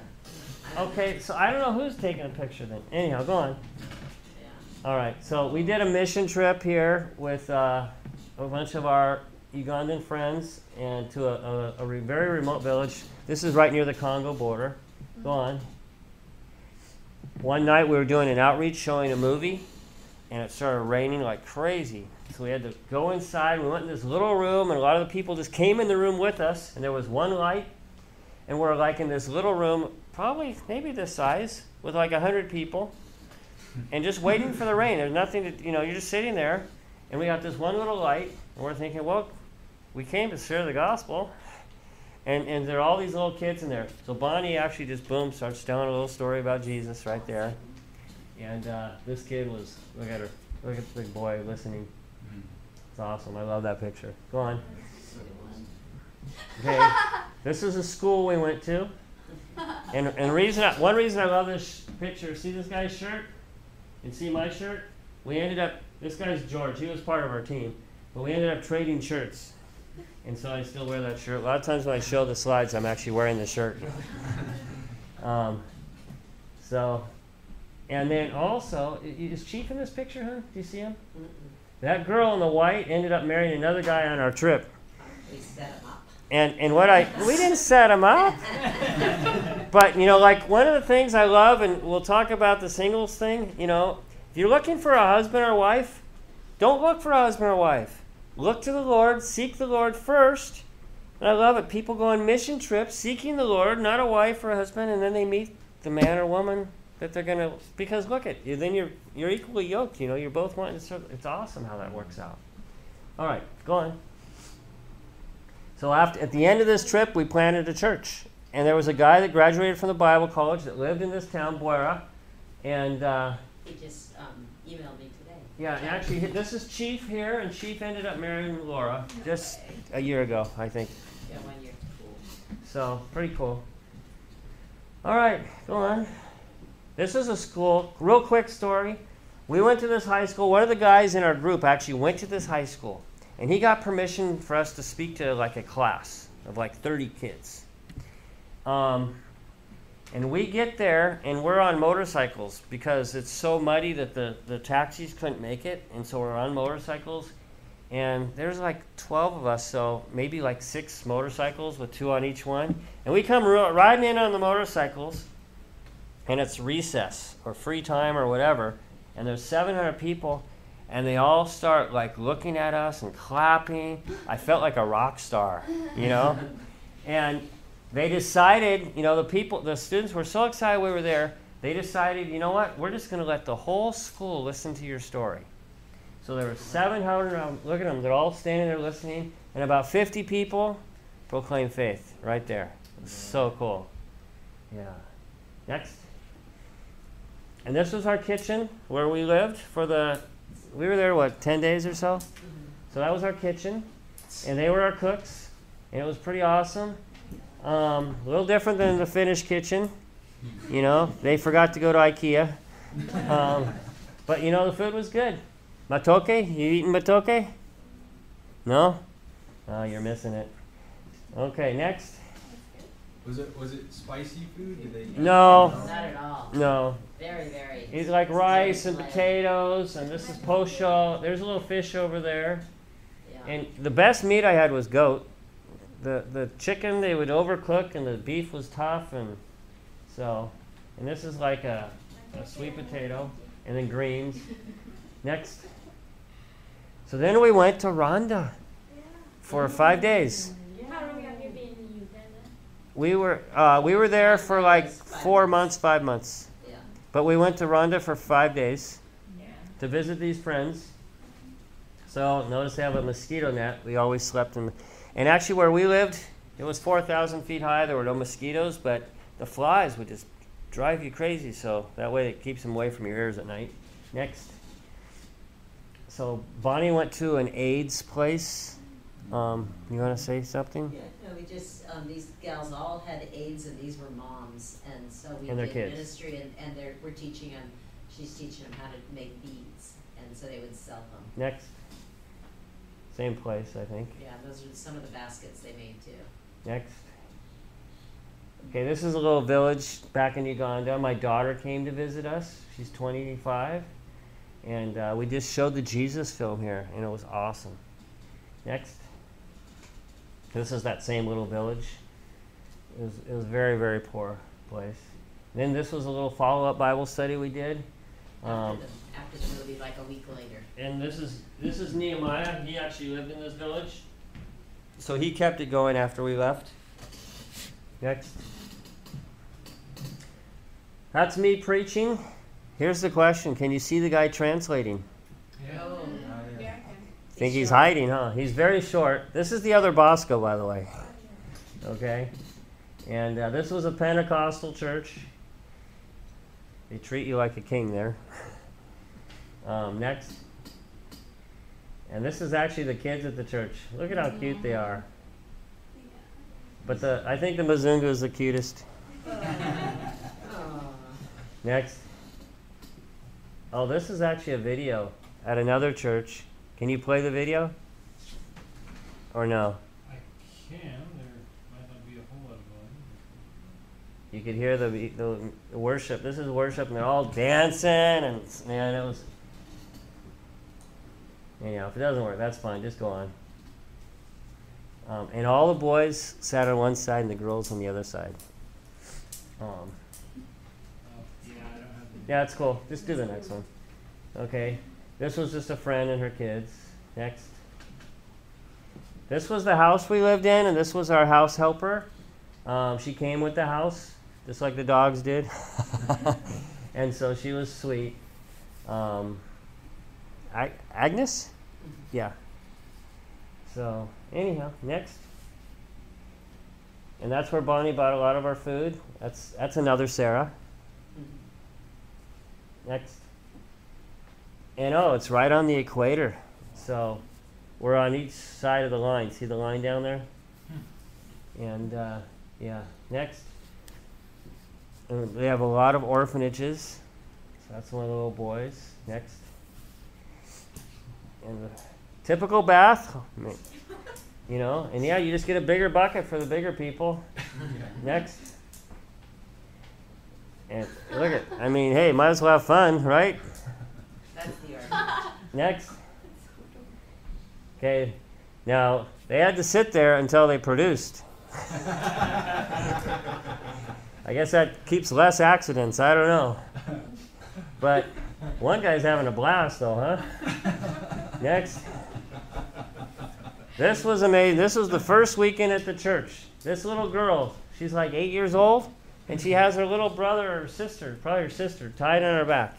Okay, so I don't know who's taking a picture then. Anyhow, go on. Yeah. All right, so we did a mission trip here with a bunch of our Ugandan friends and to a very remote village. This is right near the Congo border. Go on. one night we were doing an outreach showing a movie, and it started raining like crazy. So we had to go inside. We went in this little room, and a lot of the people just came in the room with us, and there was one light, and we're like in this little room, probably maybe this size, with like 100 people, and just waiting for the rain. There's nothing to, you're just sitting there, and we got this one little light, and we're thinking, well, we came to share the gospel, and there are all these little kids in there. So Bonnie actually just, boom, starts telling a little story about Jesus right there. And this kid was, look at her, look at the big boy listening. It's awesome. I love that picture. Go on. Okay, this is a school we went to. And one reason I love this picture, see this guy's shirt? And see my shirt? We ended up, this guy's George, he was part of our team. But we ended up trading shirts. And so I still wear that shirt. A lot of times when I show the slides, I'm actually wearing the shirt. And then also, is Chief in this picture, huh? Do you see him? Mm-mm. That girl in the white ended up marrying another guy on our trip. We set him up. And we didn't set him up. But, like one of the things I love, and we'll talk about the singles thing, if you're looking for a husband or wife, don't look for a husband or wife. Look to the Lord, seek the Lord first. And I love it. People go on mission trips seeking the Lord, not a wife or a husband, and then they meet the man or woman that they're going to, because look at you, then you're equally yoked, you're both wanting to serve. It's awesome how that works out. All right, go on. So at the end of this trip, we planted a church. And there was a guy that graduated from the Bible college that lived in this town, Boira. And He just emailed me today. yeah, and actually, this is Chief here, and Chief ended up marrying Laura just a year ago, I think. Yeah, 1 year. Cool. So, pretty cool. All right, go on. This is a school. Real quick story. We went to this high school. One of the guys in our group actually went to this high school. And he got permission for us to speak to like a class of like 30 kids. And we get there, and we're on motorcycles because it's so muddy that the taxis couldn't make it. And so we're on motorcycles. And there's like 12 of us, so maybe like 6 motorcycles with 2 on each one. And we come riding in on the motorcycles, and it's recess or free time or whatever. And there's 700 people, and they all start like looking at us and clapping. I felt like a rock star, And they decided, the students were so excited we were there, they decided, you know what, we're just going to let the whole school listen to your story. So there were 700, look at them, they're all standing there listening, and about 50 people proclaim faith right there. It was so cool. Yeah. Next. And this was our kitchen where we lived we were there, 10 days or so? So that was our kitchen, and they were our cooks, and it was pretty awesome. A little different than the Finnish kitchen. They forgot to go to IKEA. But, the food was good. Matoke? You eating matoke? No? Oh, you're missing it. Okay, next. Was it spicy food? Did they? No. Not at all. No. Very, very. It's like rice and bland. potatoes, and this is posho. There's a little fish over there. Yeah. And the best meat I had was goat. The chicken they would overcook, and the beef was tough, and this is like a sweet potato, and then greens. Next. So then we went to Rwanda for 5 days. How long have you been in Uganda? We were there for like 4 months, 5 months. Yeah. But we went to Rwanda for 5 days Yeah. to visit these friends. So notice they have a mosquito net. We always slept in. And actually where we lived, it was 4,000 feet high. There were no mosquitoes, but the flies would just drive you crazy. So that way it keeps them away from your ears at night. Next. So Bonnie went to an AIDS place. You want to say something? Yeah, no, we just, these gals all had AIDS, and these were moms, and so we And their did kids. ministry, and we're teaching them, she's teaching them how to make beads, and so they would sell them. Next. Same place, I think. Yeah, those are some of the baskets they made too. Next. Okay, this is a little village back in Uganda. My daughter came to visit us. She's 25. And we just showed the Jesus film here, and it was awesome. Next. This is that same little village. It was a very, very poor place. Then this was a little follow-up Bible study we did. After the movie, like a week later. And this is Nehemiah. He actually lived in this village. So he kept it going after we left. Next. That's me preaching. Here's the question. Can you see the guy translating? Oh. Yeah. Think he's hiding, huh? He's very short. This is the other Bosco, by the way. Okay? And this was a Pentecostal church. They treat you like a king there. Next. And this is actually the kids at the church. Look at how cute they are. But I think the Mzungu is the cutest. Next. Oh, this is actually a video at another church. Can you play the video? Or no? I can. There might not be a whole lot of volume. You could hear the worship. This is worship, and they're all dancing, and man, it was. Anyhow, if it doesn't work, that's fine. Just go on. And all the boys sat on one side, and the girls on the other side. Yeah, I don't have the. Yeah, that's cool. Just do the next one. Okay. This was just a friend and her kids. Next. This was the house we lived in, and this was our house helper. She came with the house, just like the dogs did. And so she was sweet. Agnes? Yeah. So, anyhow, next. And that's where Bonnie bought a lot of our food. That's another Sarah. Next. And it's right on the equator. So we're on each side of the line. See the line down there? And yeah, next. And we have a lot of orphanages. So that's one of the little boys. Next. And the typical bath. You know, and yeah, you just get a bigger bucket for the bigger people. Next. And look at, I mean, hey, might as well have fun, right? That's the argument. Next. Okay, now they had to sit there until they produced. I guess that keeps less accidents, I don't know. But one guy's having a blast though, huh? Next. This was amazing. This was the first weekend at the church. This little girl, she's like 8 years old, and she has her little brother or sister, probably her sister, tied on her back.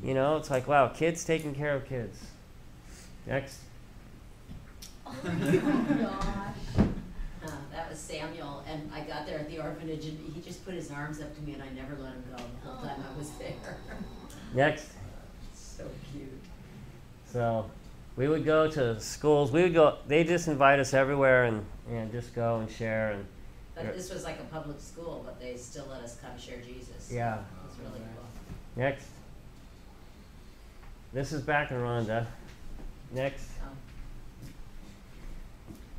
You know, it's like, wow, kids taking care of kids. Next. That was Samuel, and I got there at the orphanage, and he just put his arms up to me, and I never let him go the whole time I was there. Next. So cute. So we would go to schools. We would go. They just invite us everywhere and just go and share. And But this was like a public school, but they still let us come share Jesus. yeah. It was really cool. Next. This is back in Rwanda. Next. Oh.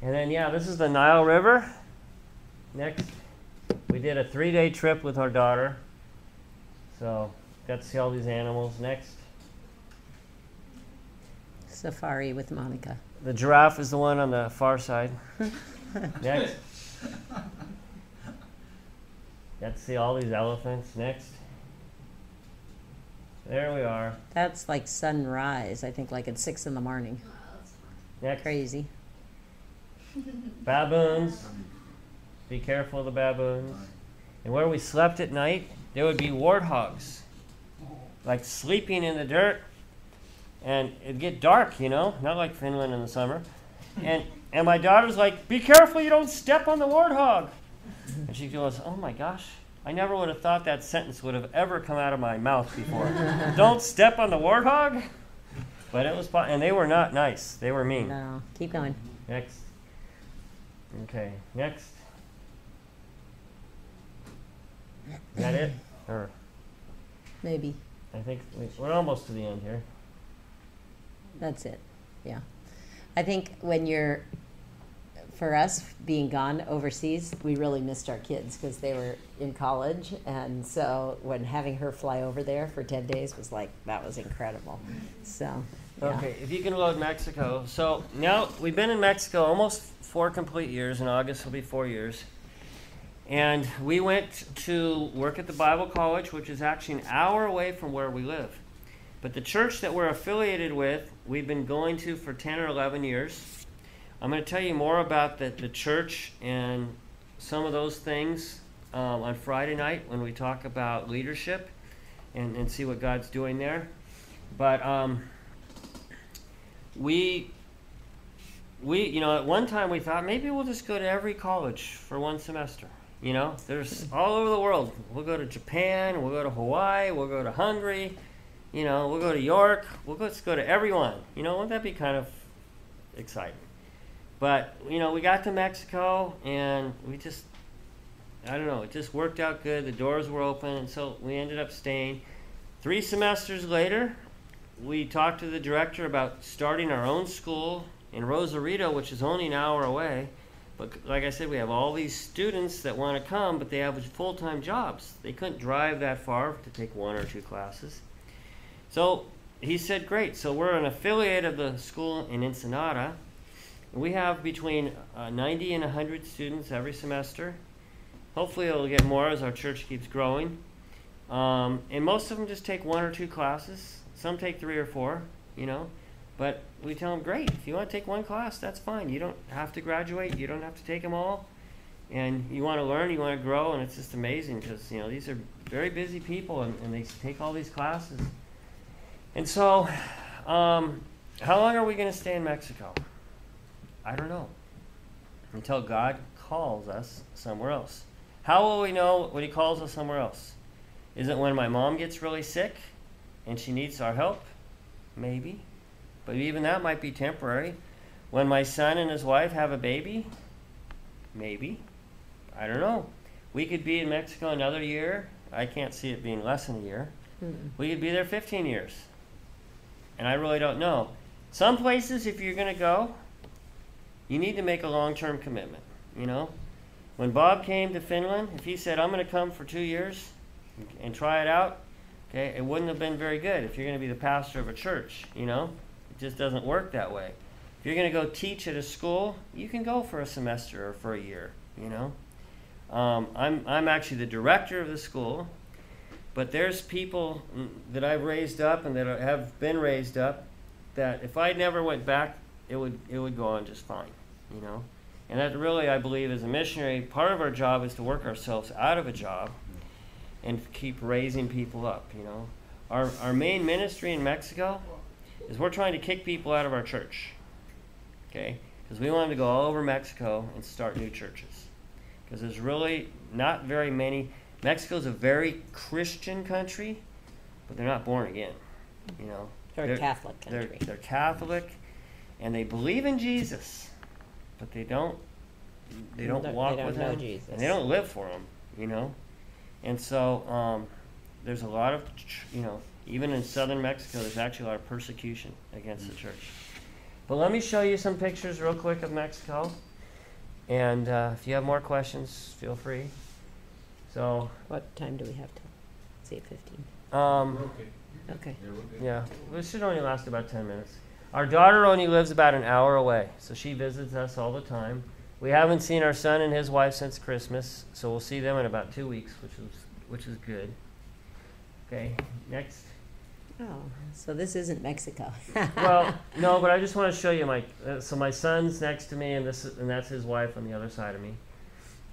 And then yeah, this is the Nile River. Next. We did a 3-day trip with our daughter. So got to see all these animals. Next. Safari with Monica. The giraffe is the one on the far side. Next. Got to see all these elephants. Next. There we are. That's like sunrise, I think, like at 6 in the morning. Next. Crazy. Baboons. Be careful of the baboons. And where we slept at night, there would be warthogs. Like sleeping in the dirt. And it'd get dark, you know, not like Finland in the summer. And my daughter's like, be careful you don't step on the warthog. And she goes, oh my gosh, I never would have thought that sentence would have ever come out of my mouth before. Don't step on the warthog? But it was fun, and they were not nice. They were mean. No, keep going. Next. Okay, next. Is that it? Or Maybe. I think we're almost to the end here. That's it. Yeah. I think when you're, for us being gone overseas, we really missed our kids because they were in college. And so when having her fly over there for 10 days was like, that was incredible. So, yeah. Okay, if you can load Mexico. So now we've been in Mexico almost 4 complete years. In August will be 4 years. And we went to work at the Bible College, which is actually an hour away from where we live. But the church that we're affiliated with, we've been going to for 10 or 11 years. I'm going to tell you more about the church and some of those things on Friday night when we talk about leadership and see what God's doing there. But we at one time we thought maybe we'll just go to every college for one semester. There's all over the world. We'll go to Japan, we'll go to Hawaii, we'll go to Hungary, we'll go to York, let's go to everyone. Wouldn't that be kind of exciting? But, we got to Mexico and it just worked out good. The doors were open, and so we ended up staying. 3 semesters later, we talked to the director about starting our own school in Rosarito, which is only an hour away. But like I said, we have all these students that want to come, but they have full-time jobs. They couldn't drive that far to take 1 or 2 classes. So he said, great. So we're an affiliate of the school in Ensenada. We have between 90 and 100 students every semester. Hopefully it'll get more as our church keeps growing. And most of them just take 1 or 2 classes. Some take 3 or 4, But we tell them, great, if you want to take 1 class, that's fine. You don't have to graduate. You don't have to take them all. And you want to learn, you want to grow, and it's just amazing because, these are very busy people, and they take all these classes. And so, how long are we going to stay in Mexico? I don't know. Until God calls us somewhere else. How will we know when he calls us somewhere else? Is it when my mom gets really sick and she needs our help? Maybe. But even that might be temporary. When my son and his wife have a baby? Maybe. I don't know. We could be in Mexico another year. I can't see it being less than a year. We could be there 15 years. And I really don't know. Some places, if you're going to go, you need to make a long-term commitment, When Bob came to Finland, if he said, I'm going to come for 2 years and try it out, okay, it wouldn't have been very good if you're going to be the pastor of a church, It just doesn't work that way. If you're going to go teach at a school, you can go for a semester or for a year, I'm actually the director of the school, but there's people that I've raised up and that have been raised up that if I never went back, it would go on just fine, And that really, I believe, as a missionary, part of our job is to work ourselves out of a job and keep raising people up, Our main ministry in Mexico is we're trying to kick people out of our church, okay? Because we want them to go all over Mexico and start new churches. Because there's really not very many. Mexico's a very Christian country, but they're not born again, They're a Catholic country. They're Catholic, and they believe in Jesus, but they don't walk with him, Jesus. and they don't live for him, And so there's a lot of, even in southern Mexico, there's actually a lot of persecution against the church. But let me show you some pictures real quick of Mexico, and if you have more questions, feel free. So What time do we have till? It's 8:15. We're okay. Okay. Yeah, we're good. yeah, this should only last about 10 minutes. Our daughter only lives about an hour away, so she visits us all the time. We haven't seen our son and his wife since Christmas, so we'll see them in about 2 weeks, which is good. Okay, next. Oh, so this isn't Mexico. Well, no, but I just want to show you so my son's next to me, and that's his wife on the other side of me,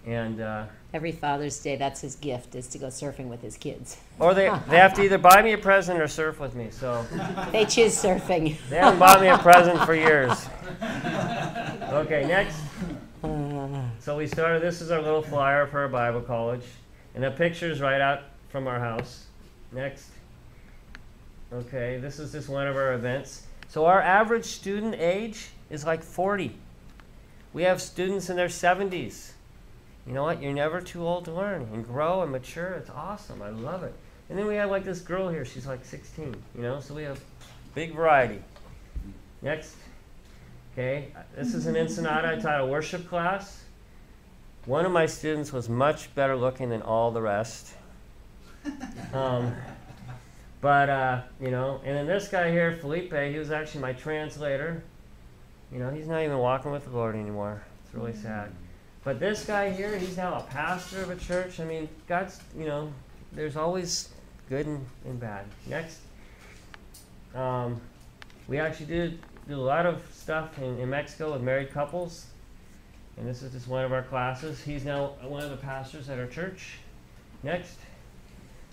and Every Father's Day, that's his gift, is to go surfing with his kids. or they have to either buy me a present or surf with me. So They choose surfing. they haven't bought me a present for years. Okay, next. So we started. This is our little flyer for our Bible college, and the picture's right out from our house. Next. Okay, this is just one of our events. So our average student age is like 40. We have students in their 70s. You know what? You're never too old to learn and grow and mature. It's awesome. I love it. And then we have like this girl here. She's like 16, so we have big variety. Next. Okay, this is an Ensenada. I taught a worship class. One of my students was much better looking than all the rest. And then this guy here, Felipe, he was actually my translator. He's not even walking with the Lord anymore. It's really sad. But this guy here, he's now a pastor of a church. I mean, God's, there's always good and bad. Next. We actually did a lot of stuff in Mexico with married couples. And this is just one of our classes. He's now one of the pastors at our church. Next.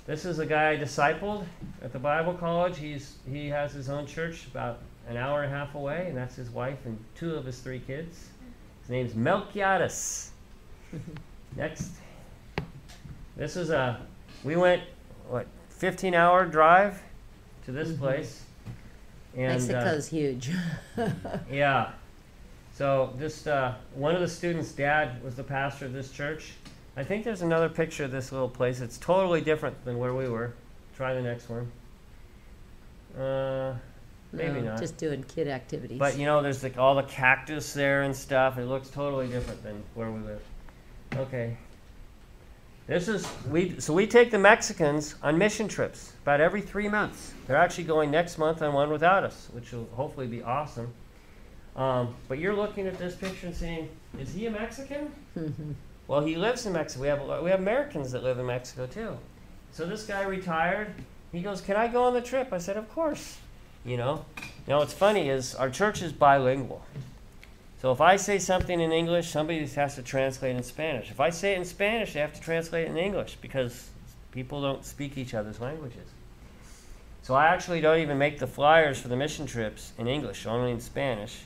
This is a guy I discipled at the Bible college. He has his own church about an hour and a half away, and that's his wife and 2 of his 3 kids. His name's Melquiades. Next. This is we went, 15-hour drive to this place. And, Mexico's huge. yeah. So just one of the students' dad was the pastor of this church. I think there's another picture of this little place. It's totally different than where we were. Try the next one. Maybe No, not. Just doing kid activities. But there's all the cactus there and stuff. It looks totally different than where we live. Okay. We take the Mexicans on mission trips about every 3 months. They're actually going next month on one without us, which will hopefully be awesome. But you're looking at this picture and saying, is he a Mexican? Well, he lives in Mexico. We have Americans that live in Mexico too. So this guy retired. He goes, "Can I go on the trip?" I said, "Of course." Now what's funny is our church is bilingual. So if I say something in English, somebody has to translate in Spanish. If I say it in Spanish, they have to translate it in English because people don't speak each other's languages. So I actually don't even make the flyers for the mission trips in English, only in Spanish.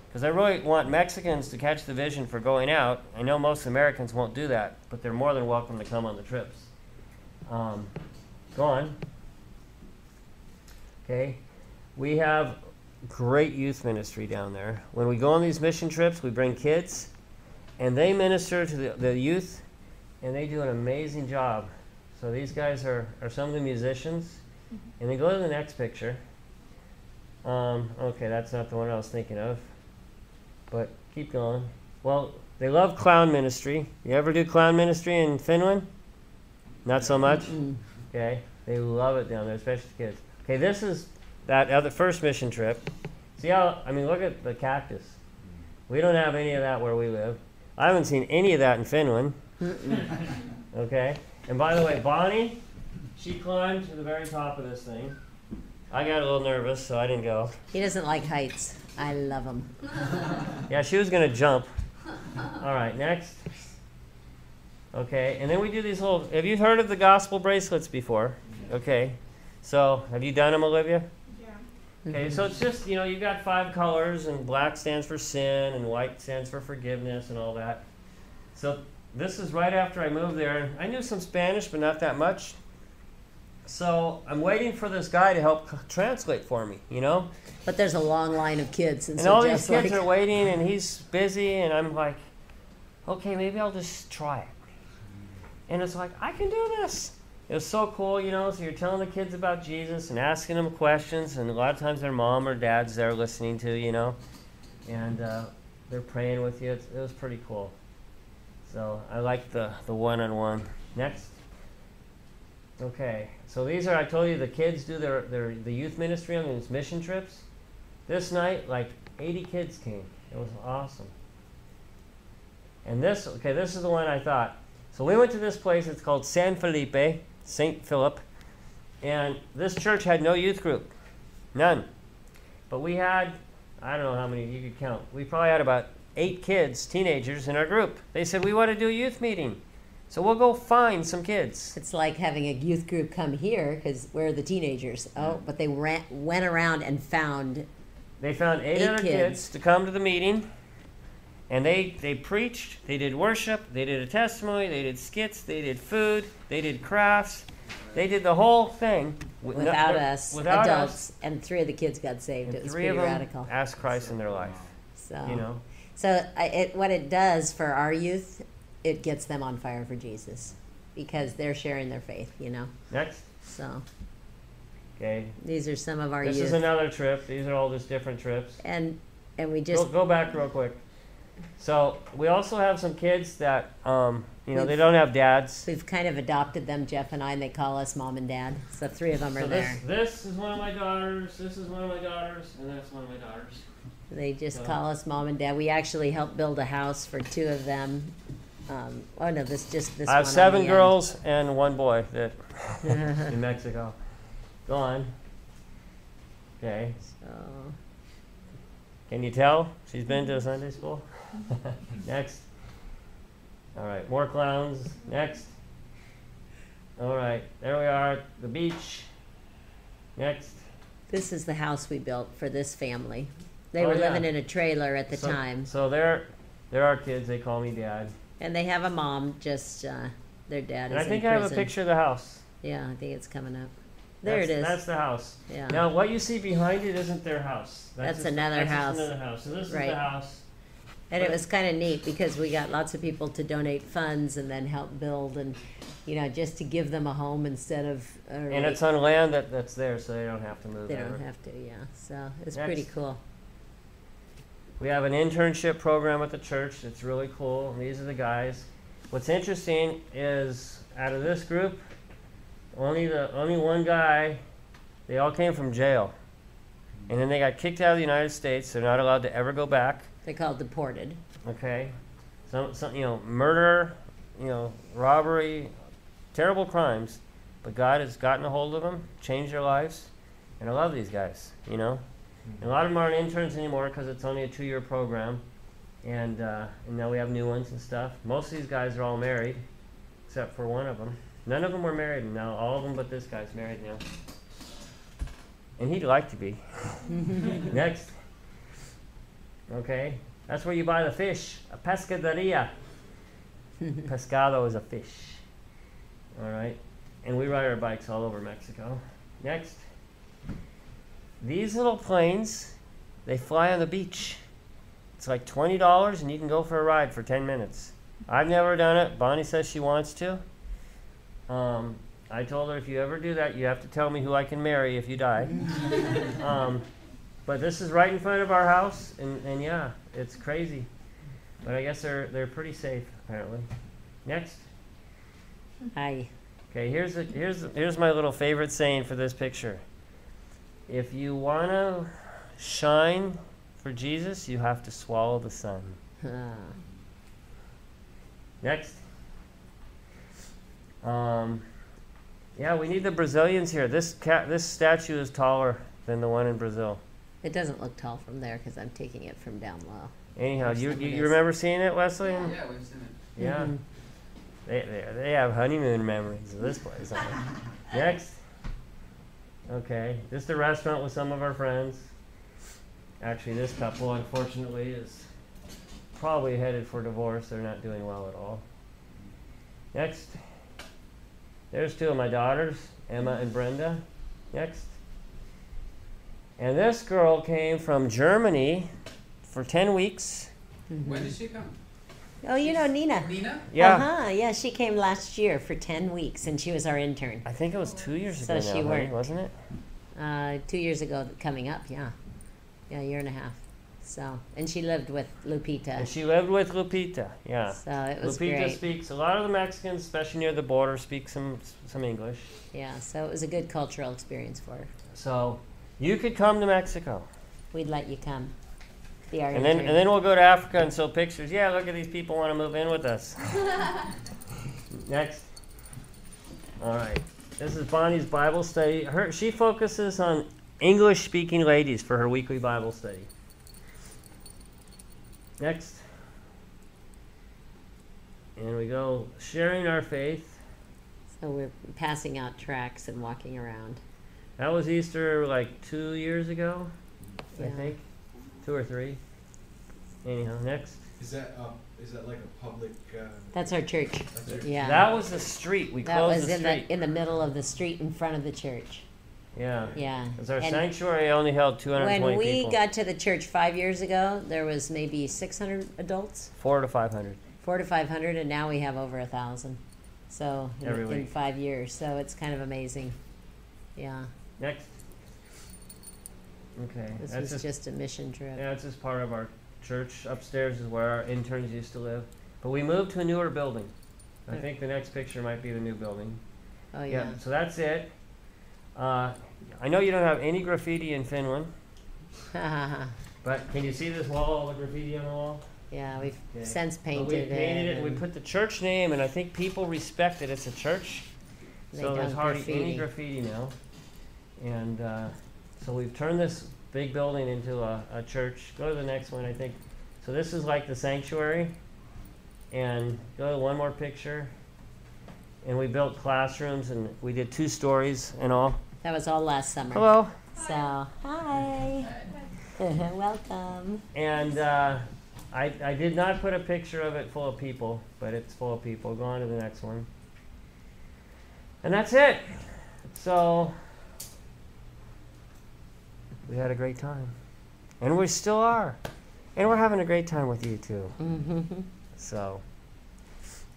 Because I really want Mexicans to catch the vision for going out. I know most Americans won't do that, but they're more than welcome to come on the trips. Go on. Okay. We have great youth ministry down there. When we go on these mission trips, we bring kids, and they minister to the youth, and they do an amazing job. So these guys are some of the musicians. And then go to the next picture. Okay, that's not the one I was thinking of. But keep going. Well, they love clown ministry. You ever do clown ministry in Finland? Not so much? Okay. They love it down there, especially the kids. Okay, this is that other first mission trip. See how, look at the cactus. We don't have any of that where we live. I haven't seen any of that in Finland. Okay? And by the way, Bonnie, she climbed to the very top of this thing. I got a little nervous, so I didn't go. He doesn't like heights. I love them. Yeah, she was going to jump. All right, next. Okay, and then we do these little... Have you heard of the gospel bracelets before? Okay. So, have you done them, Olivia? Yeah. Okay, so it's just, you've got 5 colors, and black stands for sin, and white stands for forgiveness, and all that. So, this is right after I moved there. I knew some Spanish, but not that much. So, I'm waiting for this guy to help translate for me, But there's a long line of kids. And And so all these Jeff's kids like, are waiting, and he's busy, and I'm like, okay, maybe I'll just try it. And it's like, I can do this. It was so cool, so you're telling the kids about Jesus and asking them questions, and a lot of times their mom or dad's there listening to, and they're praying with you. It was pretty cool. So I like the one-on-one. Next. Okay, so these are, I told you, the kids do the youth ministry on these mission trips. This night, 80 kids came. It was awesome. And this is the one I thought. So we went to this place, it's called San Felipe, St. Philip, and this church had no youth group. None. But we had, I don't know how many you could count. We probably had about 8 kids, teenagers, in our group. They said, we want to do a youth meeting. So we'll go find some kids. it's like having a youth group come here because we're the teenagers. Oh, but they went around and found. They found 8 other kids to come to the meeting, and they preached, they did worship, they did a testimony, they did skits, they did food, they did crafts, they did the whole thing Without us, without adults, us. and 3 of the kids got saved. And It was 3 pretty of them radical. asked Christ in their life. So, so what it does for our youth, it gets them on fire for Jesus because they're sharing their faith. Next. So Okay. these are some of our This youth, is another trip. These are all just different trips. and we just Go back real quick. So we also have some kids that they don't have dads. we've kind of adopted them, Jeff and I, and they call us mom and dad. So 3 of them are So there. this is one of my daughters. This is one of my daughters, and that's one of my daughters. They just So- call us mom and dad. We actually helped build a house for two of them. Oh no, this I have one 7 on the girls and 1 boy that in Mexico. Go on. Okay. So, Can you tell she's been to Sunday school? Next. All right, more clowns. Next. All right, there we are at the beach. Next. this is the house we built for this family. They Oh, were yeah. living in a trailer at the So- time, So they're our kids. They call me dad. and they have a mom. Just their dad And is I think in I have a prison. picture of the house. Yeah, I think it's coming up. There it is. That's the house. Yeah. Now, what you see behind it isn't their house. That's just- another that's just house. another house. So this is Right. the house. And it was kind of neat because we got lots of people to donate funds and then help build and, just to give them a home instead of. And it's on land that's there, so they don't have to move They ever. don't have to, yeah. So it's Next. pretty cool. We have an internship program at the church. It's really cool. And these are the guys. What's interesting is out of this group, only one guy. They all came from jail, and then they got kicked out of the United States. They're not allowed to ever go back. They're called deported. Okay, some murder, robbery, terrible crimes, but God has gotten a hold of them, changed their lives, and I love these guys. And a lot of them aren't interns anymore because it's only a 2-year program, and now we have new ones and stuff. Most of these guys are all married, except for one of them. None of them were married, and now all of them but this guy's married now, and he'd like to be. Next. Okay, that's where you buy the fish, a pescaderia. Pescado is a fish. All right, and we ride our bikes all over Mexico. Next. These little planes, they fly on the beach. It's like $20 and you can go for a ride for 10 minutes. I've never done it. Bonnie says she wants to. I told her if you ever do that, you have to tell me who I can marry if you die. But this is right in front of our house, and yeah, it's crazy. But I guess they're pretty safe apparently. Next. Hi. Okay, here's my little favorite saying for this picture. If you want to shine for Jesus, you have to swallow the sun. Next. Yeah, we need the Brazilians here. This statue is taller than the one in Brazil. It doesn't look tall from there because I'm taking it from down low. Anyhow, There's you some of this. remember seeing it, Wesley? Yeah, we've seen it. Yeah. Mhm. They have honeymoon memories of this place. Next. Okay, this is the restaurant with some of our friends. Actually, this couple, unfortunately, is probably headed for divorce. They're not doing well at all. Next. There's 2 of my daughters, Emma and Brenda. Next. And this girl came from Germany for 10 weeks. When did she come? Oh, Nina. Nina? Yeah. Uh-huh. Yeah, she came last year for 10 weeks and she was our intern. I think it was 2 years So ago she now, honey, worked. wasn't it? 2 years ago coming up, yeah. Yeah, a year and a half. So, and she lived with Lupita. And she lived with Lupita, yeah. So it was Lupita great. speaks, a lot of the Mexicans, especially near the border, speak some English. Yeah, so it was a good cultural experience for her. So you could come to Mexico. We'd let you come. Be our And then intern. we'll go to Africa and show pictures. Yeah, look at these people want to move in with us. Next. All right. This is Bonnie's Bible study. She focuses on English-speaking ladies for her weekly Bible study. Next. And we go sharing our faith. So we're passing out tracts and walking around. That was Easter like 2 years ago, I Yeah. think. 2 or 3. Anyhow, next. Is that like a public? That's our church. That's your- Yeah. That was the street. We That closed was the in street. the middle of the street in front of the church. Yeah. Yeah. Because our And sanctuary only held 220 when we people. got to the church 5 years ago, there was maybe 600 adults, 400 to 500. 400 to 500, and now we have over 1,000. So Every in week. 5 years, so it's kind of amazing. Yeah, Next. Okay. this That's was just a mission trip. yeah, it's just part of our church. Upstairs is where our interns used to live. But we moved to a newer building. I Yeah. think the next picture might be the new building. Oh yeah. So that's it. I know you don't have any graffiti in Finland. But can you see this wall, all the graffiti on the wall? Yeah, we've Okay. since But painted we painted it, and we and put the church name, and I think people respect that it's a church. they So there's done hardly any graffiti. graffiti now. And so we've turned this big building into a church. Go to the next one, I think. So this is like the sanctuary. And go to one more picture. And we built classrooms, and we did 2 stories and all. That was all last summer. Hello. So, hi. Welcome. And I did not put a picture of it full of people, but it's full of people. Go on to the next one. And that's it. So we had a great time. And we still are. And we're having a great time with you too. Mm-hmm. So,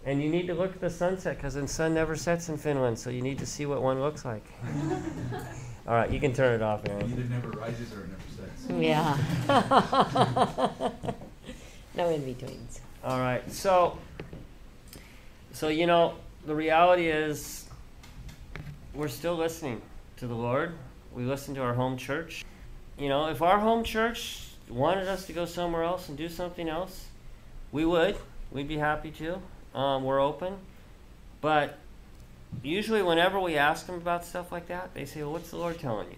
and you need to look at the sunset because the sun never sets in Finland, so you need to see what one looks like. All right, you can turn it off, It Aaron. either never rises or it never sets. Yeah. No in-betweens. All right, so you know, the reality is we're still listening to the Lord. We listen to our home church. You know, if our home church wanted us to go somewhere else and do something else, we would. We'd be happy to. We're open. But usually whenever we ask them about stuff like that, they say, well, what's the Lord telling you?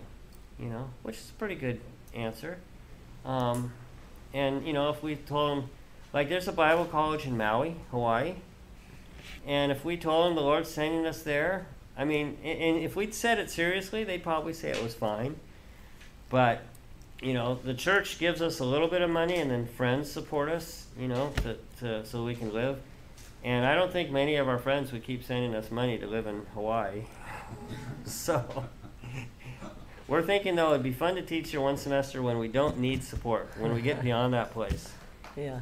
You know, which is a pretty good answer. And, you know, if we told them, like there's a Bible college in Maui, Hawaii, and if we told them the Lord's sending us there, I mean, and if we'd said it seriously, they'd probably say it was fine. But, you know, the church gives us a little bit of money, and then friends support us, you know, so we can live. And I don't think many of our friends would keep sending us money to live in Hawaii. So we're thinking, though, it'd be fun to teach here one semester when we don't need support, when we get beyond that place. Yeah.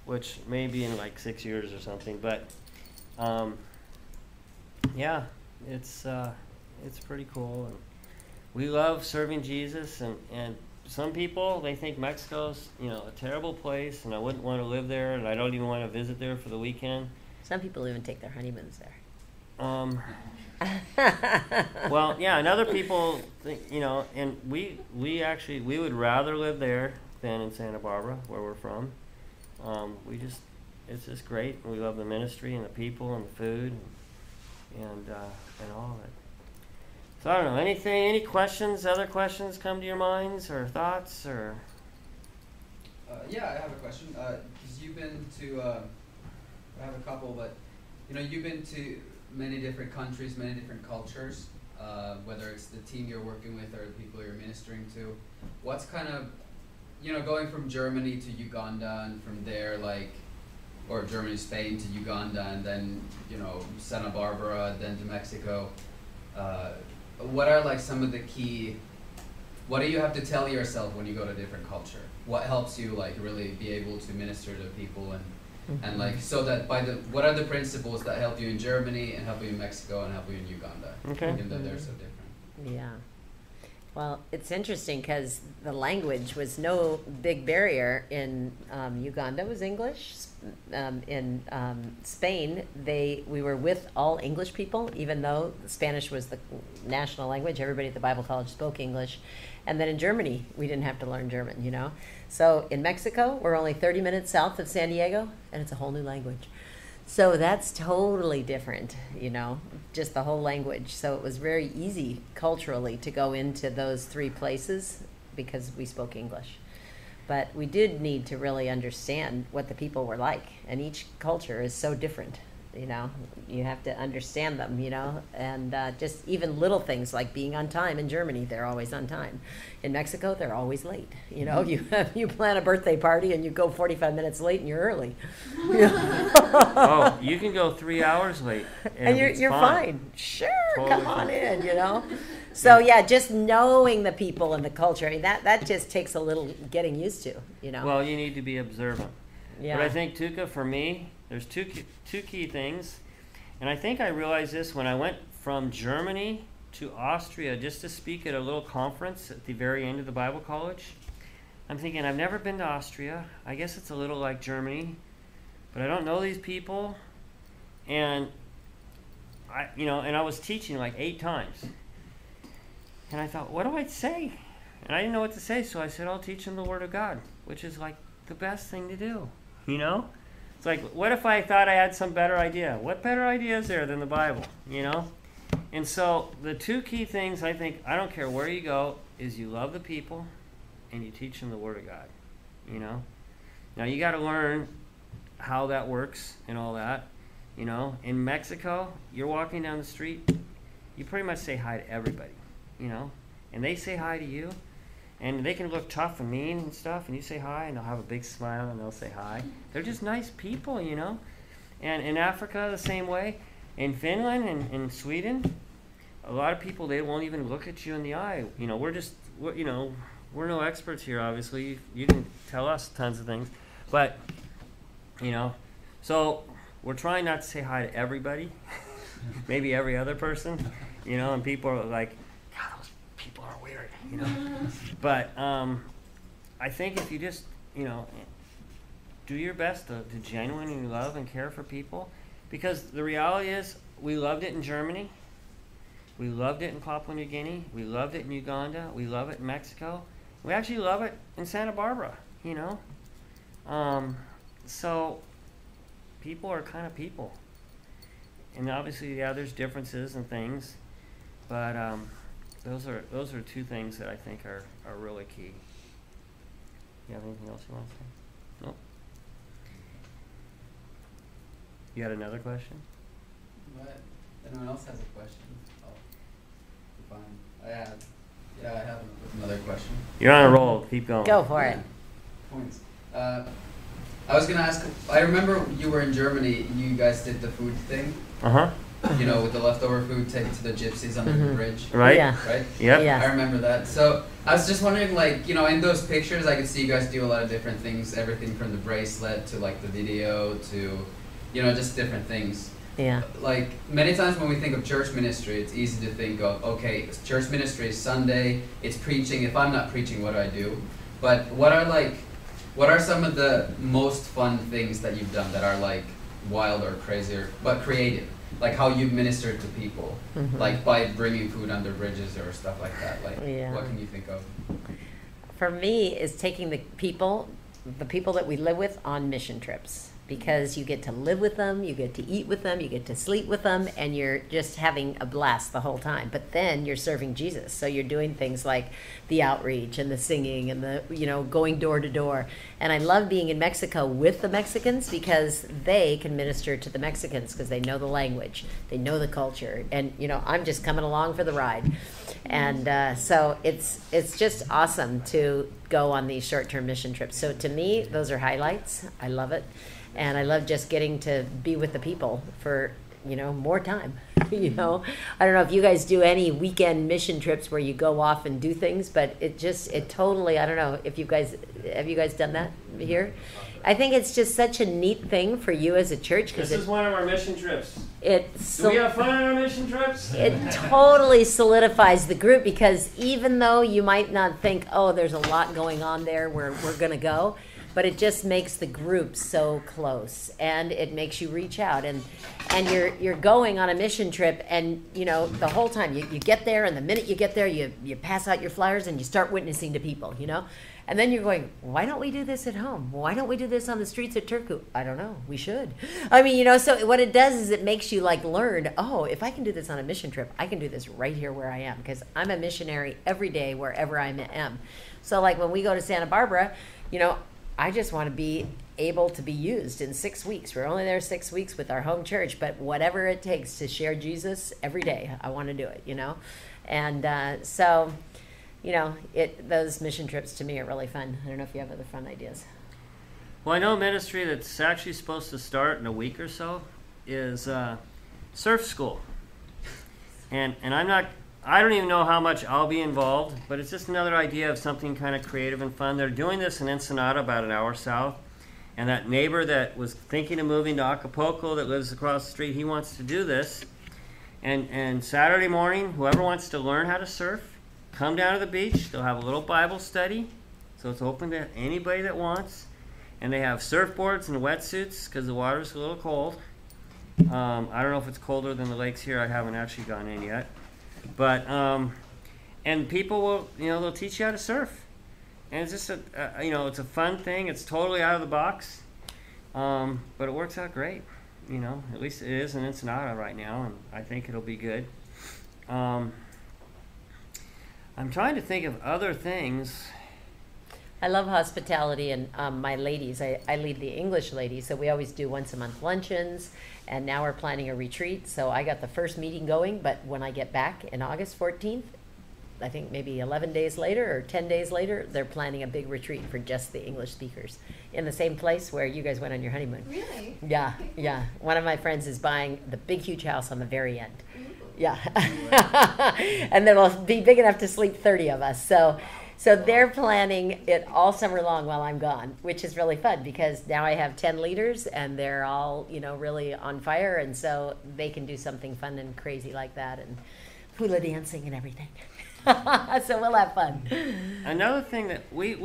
Which may be in like 6 years or something. But yeah, it's pretty cool. And we love serving Jesus, and some people, they think Mexico's, you know, a terrible place, and I wouldn't want to live there, and I don't even want to visit there for the weekend. Some people even take their honeymoons there. Well, yeah, and other people think, you know, and we would rather live there than in Santa Barbara, where we're from. It's just great. We love the ministry and the people and the food and all of it. So I don't know, any questions, other questions come to your minds or thoughts or? Yeah, I have a question. Because you've been to, I have a couple, but you know, you've been to many different countries, many different cultures, whether it's the team you're working with or the people you're ministering to. What's kind of, you know, going from Germany to Uganda and from there, like, or Germany, Spain to Uganda, and then, you know, Santa Barbara, then to Mexico. What are like some of the key, what do you have to tell yourself when you go to a different culture? What helps you like really be able to minister to people and like, so that what are the principles that help you in Germany and help you in Mexico and help you in Uganda? Okay. Even though they're so different. Yeah. Well, it's interesting because the language was no big barrier in Uganda. Was English. In Spain, we were with all English people, even though Spanish was the national language. Everybody at the Bible College spoke English. And then in Germany, we didn't have to learn German, you know. So in Mexico, we're only 30 minutes south of San Diego, and it's a whole new language. So that's totally different, you know, just the whole language. So it was very easy culturally to go into those 3 places because we spoke English. But we did need to really understand what the people were like. And each culture is so different, you know. You have to understand them, you know. And just even little things like being on time. In Germany, they're always on time. In Mexico, they're always late. You know, you plan a birthday party and you go 45 minutes late and you're early. Oh, you can go 3 hours late. And it's you're fine. Sure, Totally come on fine. in, you know. So yeah, just knowing the people and the culture, I mean, that just takes a little getting used to, you know. Well, you need to be observant. Yeah. But I think, Tuka, for me, there's two key things. And I think I realized this when I went from Germany to Austria just to speak at a little conference at the very end of the Bible College. I'm thinking, I've never been to Austria. I guess it's a little like Germany, but I don't know these people. And I was teaching like 8 times. And I thought, what do I say? And I didn't know what to say, so I said, I'll teach them the Word of God, which is like the best thing to do, you know? It's like, what if I thought I had some better idea? What better idea is there than the Bible, you know? And so the two key things I think, I don't care where you go, is you love the people and you teach them the Word of God, you know? Now you got to learn how that works and all that, you know? In Mexico, you're walking down the street, you pretty much say hi to everybody, you know? And they say hi to you. And they can look tough and mean and stuff, and you say hi, and they'll have a big smile, and they'll say hi. They're just nice people, you know? And in Africa, the same way. In Finland and in Sweden, a lot of people, they won't even look at you in the eye. You know, we're no experts here, obviously. You can tell us tons of things. But, you know, so we're trying not to say hi to everybody. Maybe every other person, you know, and people are like, God, those people are weird, you know. But I think if you just, you know, do your best to genuinely love and care for people, because the reality is we loved it in Germany, we loved it in Papua New Guinea, we loved it in Uganda, we love it in Mexico, we actually love it in Santa Barbara, you know. So people are kind of people, and obviously, yeah, there's differences and things, but those are two things that I think are really key. You have anything else you want to say? No? You had another question? What? Anyone else has a question? Oh, fine. I have another question. You're on a roll. Keep going. Go for it. Points. I was gonna ask. I remember you were in Germany. You guys did the food thing. Uh-huh. You know, with the leftover food taken to the gypsies under the bridge. Right? Yeah. Right? Yep. Yeah. I remember that. So I was just wondering, like, you know, in those pictures, I could see you guys do a lot of different things. Everything from the bracelet to like the video to, you know, just different things. Yeah. Like many times when we think of church ministry, it's easy to think of, okay, church ministry is Sunday, it's preaching. If I'm not preaching, what do I do? But what are some of the most fun things that you've done that are like wild or crazy but creative? Like how you've ministered to people, like by bringing food under bridges or stuff like that. Like, what can you think of? For me, is taking the people that we live with on mission trips, because you get to live with them, you get to eat with them, you get to sleep with them, and you're just having a blast the whole time. But then you're serving Jesus, so you're doing things like the outreach and the singing and the, you know, going door to door. And I love being in Mexico with the Mexicans, because they can minister to the Mexicans because they know the language, they know the culture, and you know, I'm just coming along for the ride. And so it's just awesome to go on these short-term mission trips. So to me, those are highlights. I love it. And I love just getting to be with the people for, you know, more time. You know, I don't know if you guys do any weekend mission trips where you go off and do things, but it totally, I don't know if you guys, have you guys done that here? I think it's just such a neat thing for you as a church. This is one of our mission trips. Do we have fun on our mission trips? It totally solidifies the group, because even though you might not think, oh, there's a lot going on there where we're going to go, but it just makes the group so close, and it makes you reach out, and you're going on a mission trip, and you know, the whole time you get there, and the minute you get there, you pass out your flyers and you start witnessing to people, you know, and then you're going, why don't we do this at home? Why don't we do this on the streets of Turku? I don't know, we should. I mean, you know, so what it does is it makes you like learn, oh, if I can do this on a mission trip, I can do this right here where I am, because I'm a missionary every day wherever I am. So like when we go to Santa Barbara, you know, I just want to be able to be used in 6 weeks. We're only there 6 weeks with our home church, but whatever it takes to share Jesus every day, I want to do it, you know? And so, you know, those mission trips to me are really fun. I don't know if you have other fun ideas. Well, I know a ministry that's actually supposed to start in a week or so is surf school. And I don't even know how much I'll be involved, but it's just another idea of something kind of creative and fun. They're doing this in Ensenada, about an hour south. And that neighbor that was thinking of moving to Acapulco that lives across the street, he wants to do this. And Saturday morning, whoever wants to learn how to surf, come down to the beach. They'll have a little Bible study, so it's open to anybody that wants. And they have surfboards and wetsuits because the water's a little cold. I don't know if it's colder than the lakes here. I haven't actually gone in yet. But and people will, they'll teach you how to surf, and it's just it's a fun thing. It's totally out of the box, but it works out great. At least it is in Ensenada right now, and I think it'll be good. I'm trying to think of other things. I love hospitality, and my ladies, I lead the English ladies, so we always do once a month luncheons, and now we're planning a retreat. So I got the first meeting going, but when I get back in August 14th, I think maybe 11 days later or 10 days later, they're planning a big retreat for just the English speakers in the same place where you guys went on your honeymoon. Really? Yeah, yeah. One of my friends is buying the big, huge house on the very end. Yeah. And then it'll be big enough to sleep 30 of us. So they're planning it all summer long while I'm gone, which is really fun because now I have 10 leaders and they're all, really on fire. And so they can do something fun and crazy like that and hula dancing and everything. So we'll have fun. Another thing that we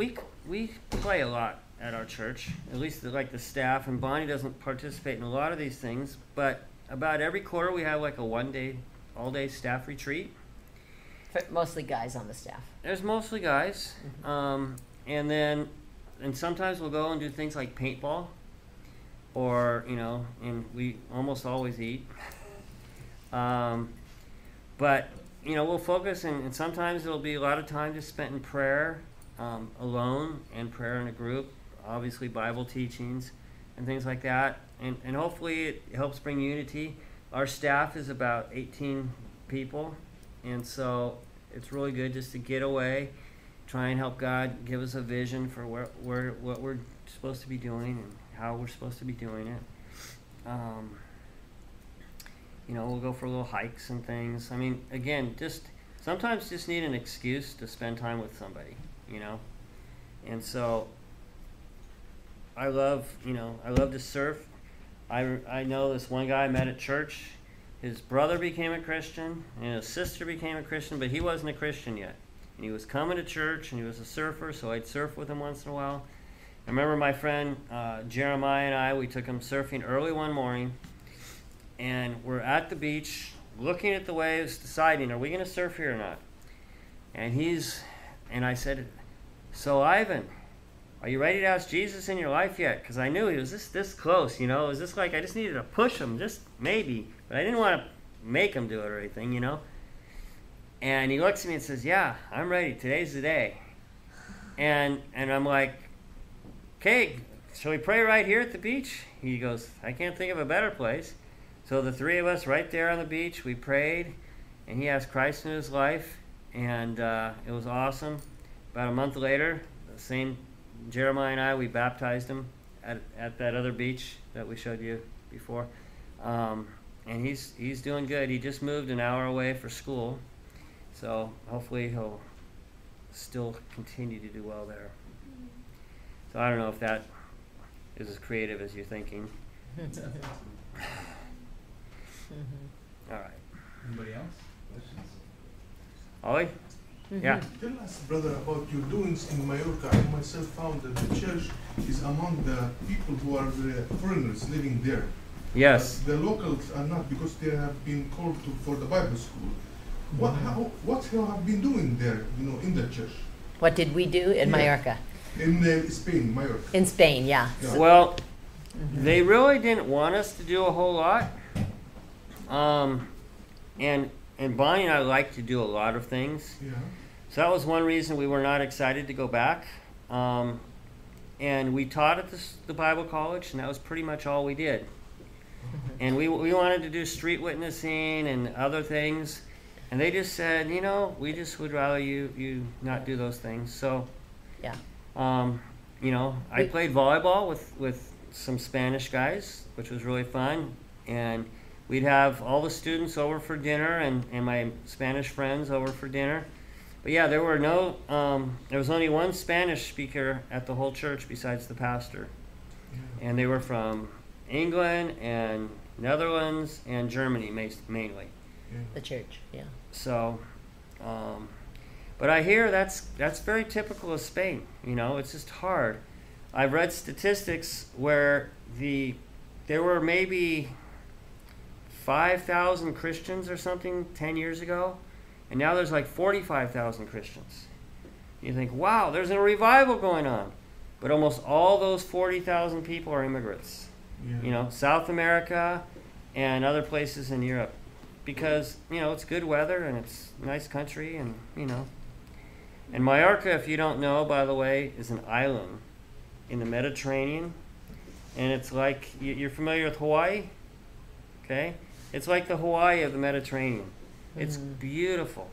play a lot at our church, at least like the staff, and Bonnie doesn't participate in a lot of these things, but about every quarter we have like a all-day staff retreat. Mostly guys on the staff. There's mostly guys, and sometimes we'll go and do things like paintball, or and we almost always eat. But we'll focus, and sometimes it'll be a lot of time just spent in prayer, alone, and prayer in a group. Obviously, Bible teachings and things like that, and hopefully it helps bring unity. Our staff is about 18 people. And so it's really good just to get away, try and help God give us a vision for what we're supposed to be doing and how we're supposed to be doing it. We'll go for little hikes and things. I mean, again, sometimes just need an excuse to spend time with somebody, And so I love to surf. I know this one guy I met at church. His brother became a Christian, and his sister became a Christian, but he wasn't a Christian yet. And he was coming to church, and he was a surfer, so I'd surf with him once in a while. I remember my friend Jeremiah and we took him surfing early one morning, and we're at the beach, looking at the waves, deciding, are we going to surf here or not? And I said, so Ivan, are you ready to ask Jesus in your life yet? Because I knew he was this close, It was just like I just needed to push him, just maybe. But I didn't want to make him do it or anything, And he looks at me and says, yeah, I'm ready. Today's the day. And I'm like, okay, shall we pray right here at the beach? He goes, I can't think of a better place. So the three of us right there on the beach, we prayed, and he asked Christ in his life, and it was awesome. About a month later, the same Jeremiah and we baptized him at that other beach that we showed you before. And he's doing good. He just moved an hour away for school, so hopefully he'll still continue to do well there. So I don't know if that is as creative as you're thinking. All right. Anybody else? Questions? Ollie? Yeah. Tell us, brother, about your doings in Mallorca. I myself found that the church is among the people who are the foreigners living there. Yes. The locals are not, because they have been called for the Bible school. What you have been doing there, in the church? What did we do in Mallorca? In Spain, Mallorca. In Spain, yeah. Yeah. Well, they really didn't want us to do a whole lot. And Bonnie and I like to do a lot of things. Yeah. So that was one reason we were not excited to go back. And we taught at the Bible college, and that was pretty much all we did. And we wanted to do street witnessing and other things. And they just said, we just would rather you not do those things. So, Yeah. I played volleyball with some Spanish guys, which was really fun. And we'd have all the students over for dinner and my Spanish friends over for dinner. But yeah, there was only one Spanish speaker at the whole church besides the pastor. And they were from England and Netherlands and Germany mainly. The church, yeah. So, but I hear that's very typical of Spain. It's just hard. I've read statistics where there were maybe 5,000 Christians or something 10 years ago, And now there's like 45,000 Christians. You think, wow, there's a revival going on. But almost all those 40,000 people are immigrants. Yeah. You know, South America and other places in Europe. Because, you know, it's good weather and it's a nice country and, you know. And Mallorca, if you don't know, by the way, is an island in the Mediterranean. And it's like, you're familiar with Hawaii? Okay? It's like the Hawaii of the Mediterranean. It's beautiful.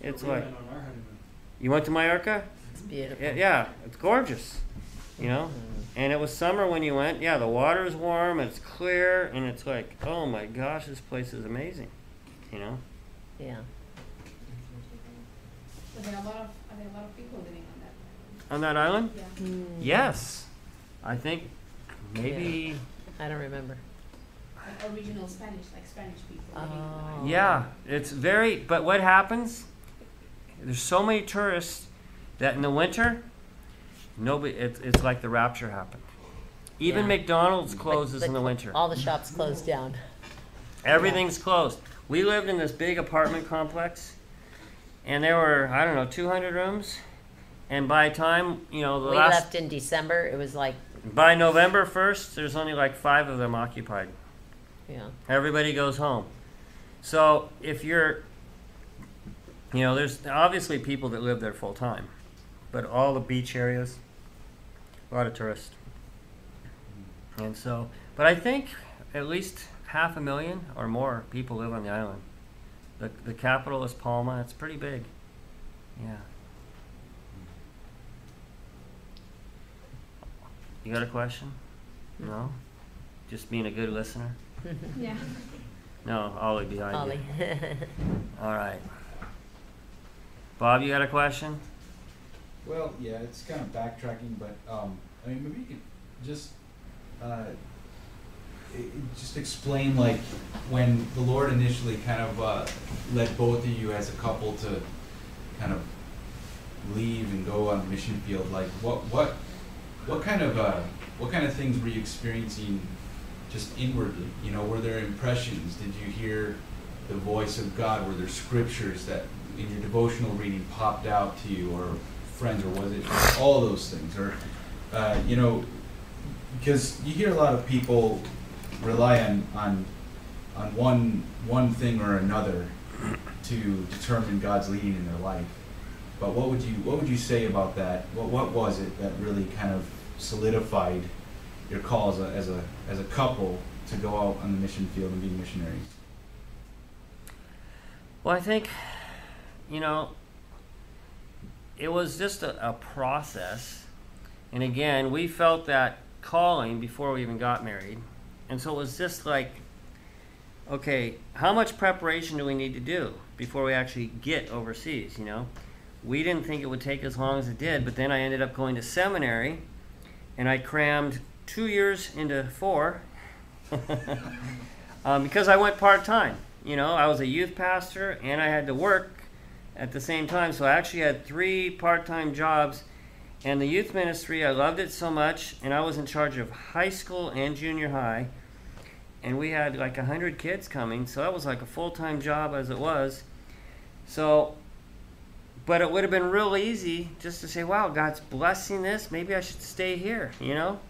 It's We like, went on our honeymoon. you went to Mallorca? It's beautiful. Yeah, it's gorgeous. You know? And it was summer when you went. Yeah, the water is warm, it's clear, and it's like, oh my gosh, this place is amazing. You know? Yeah. But there are a lot of people living on that. On that island? Yeah. Yes. I think maybe, I don't remember. Like original Spanish, like Spanish people living on the island. yeah, it's very, but what happens? There's so many tourists that in the winter, it's like the rapture happened. Even Yeah. McDonald's closes in the winter. All the shops closed down. Everything's closed. We lived in this big apartment complex, and there were, I don't know, 200 rooms. And by time, you know, We left in December. It was like, by November 1st, there's only like 5 of them occupied. yeah. Everybody goes home. So if you're, you know, there's obviously people that live there full time, but all the beach areas, a lot of tourists. And so, but I think at least 500,000 or more people live on the island. The capital is Palma. It's pretty big. Yeah. You got a question? No? Just being a good listener? Yeah. No, Ollie behind Ollie. you. All right. Bob, you got a question? Well, yeah, it's kind of backtracking, but I mean, maybe you could just just explain, like, when the Lord initially kind of led both of you as a couple to kind of leave and go on a mission field. Like, what kind of things were you experiencing just inwardly? You know, were there impressions? Did you hear the voice of God? Were there scriptures that in your devotional reading popped out to you, or friends, or was it all those things? Or you know, because you hear a lot of people rely on one thing or another to determine God's leading in their life. But what would you say about that? What was it that really kind of solidified your call as a couple to go out on the mission field and be missionaries? Well, I think, you know, it was just a process. And again, we felt that calling before we even got married. And so it was just like, okay, how much preparation do we need to do before we actually get overseas, you know? We didn't think it would take as long as it did, but then I ended up going to seminary, and I crammed 2 years into 4 because I went part-time. You know, I was a youth pastor, and I had to work at the same time, so I actually had 3 part-time jobs. And the youth ministry, I loved it so much, and I was in charge of high school and junior high, and we had like 100 kids coming, so that was like a full-time job as it was. So, but it would have been real easy just to say, wow, God's blessing this, maybe I should stay here, you know?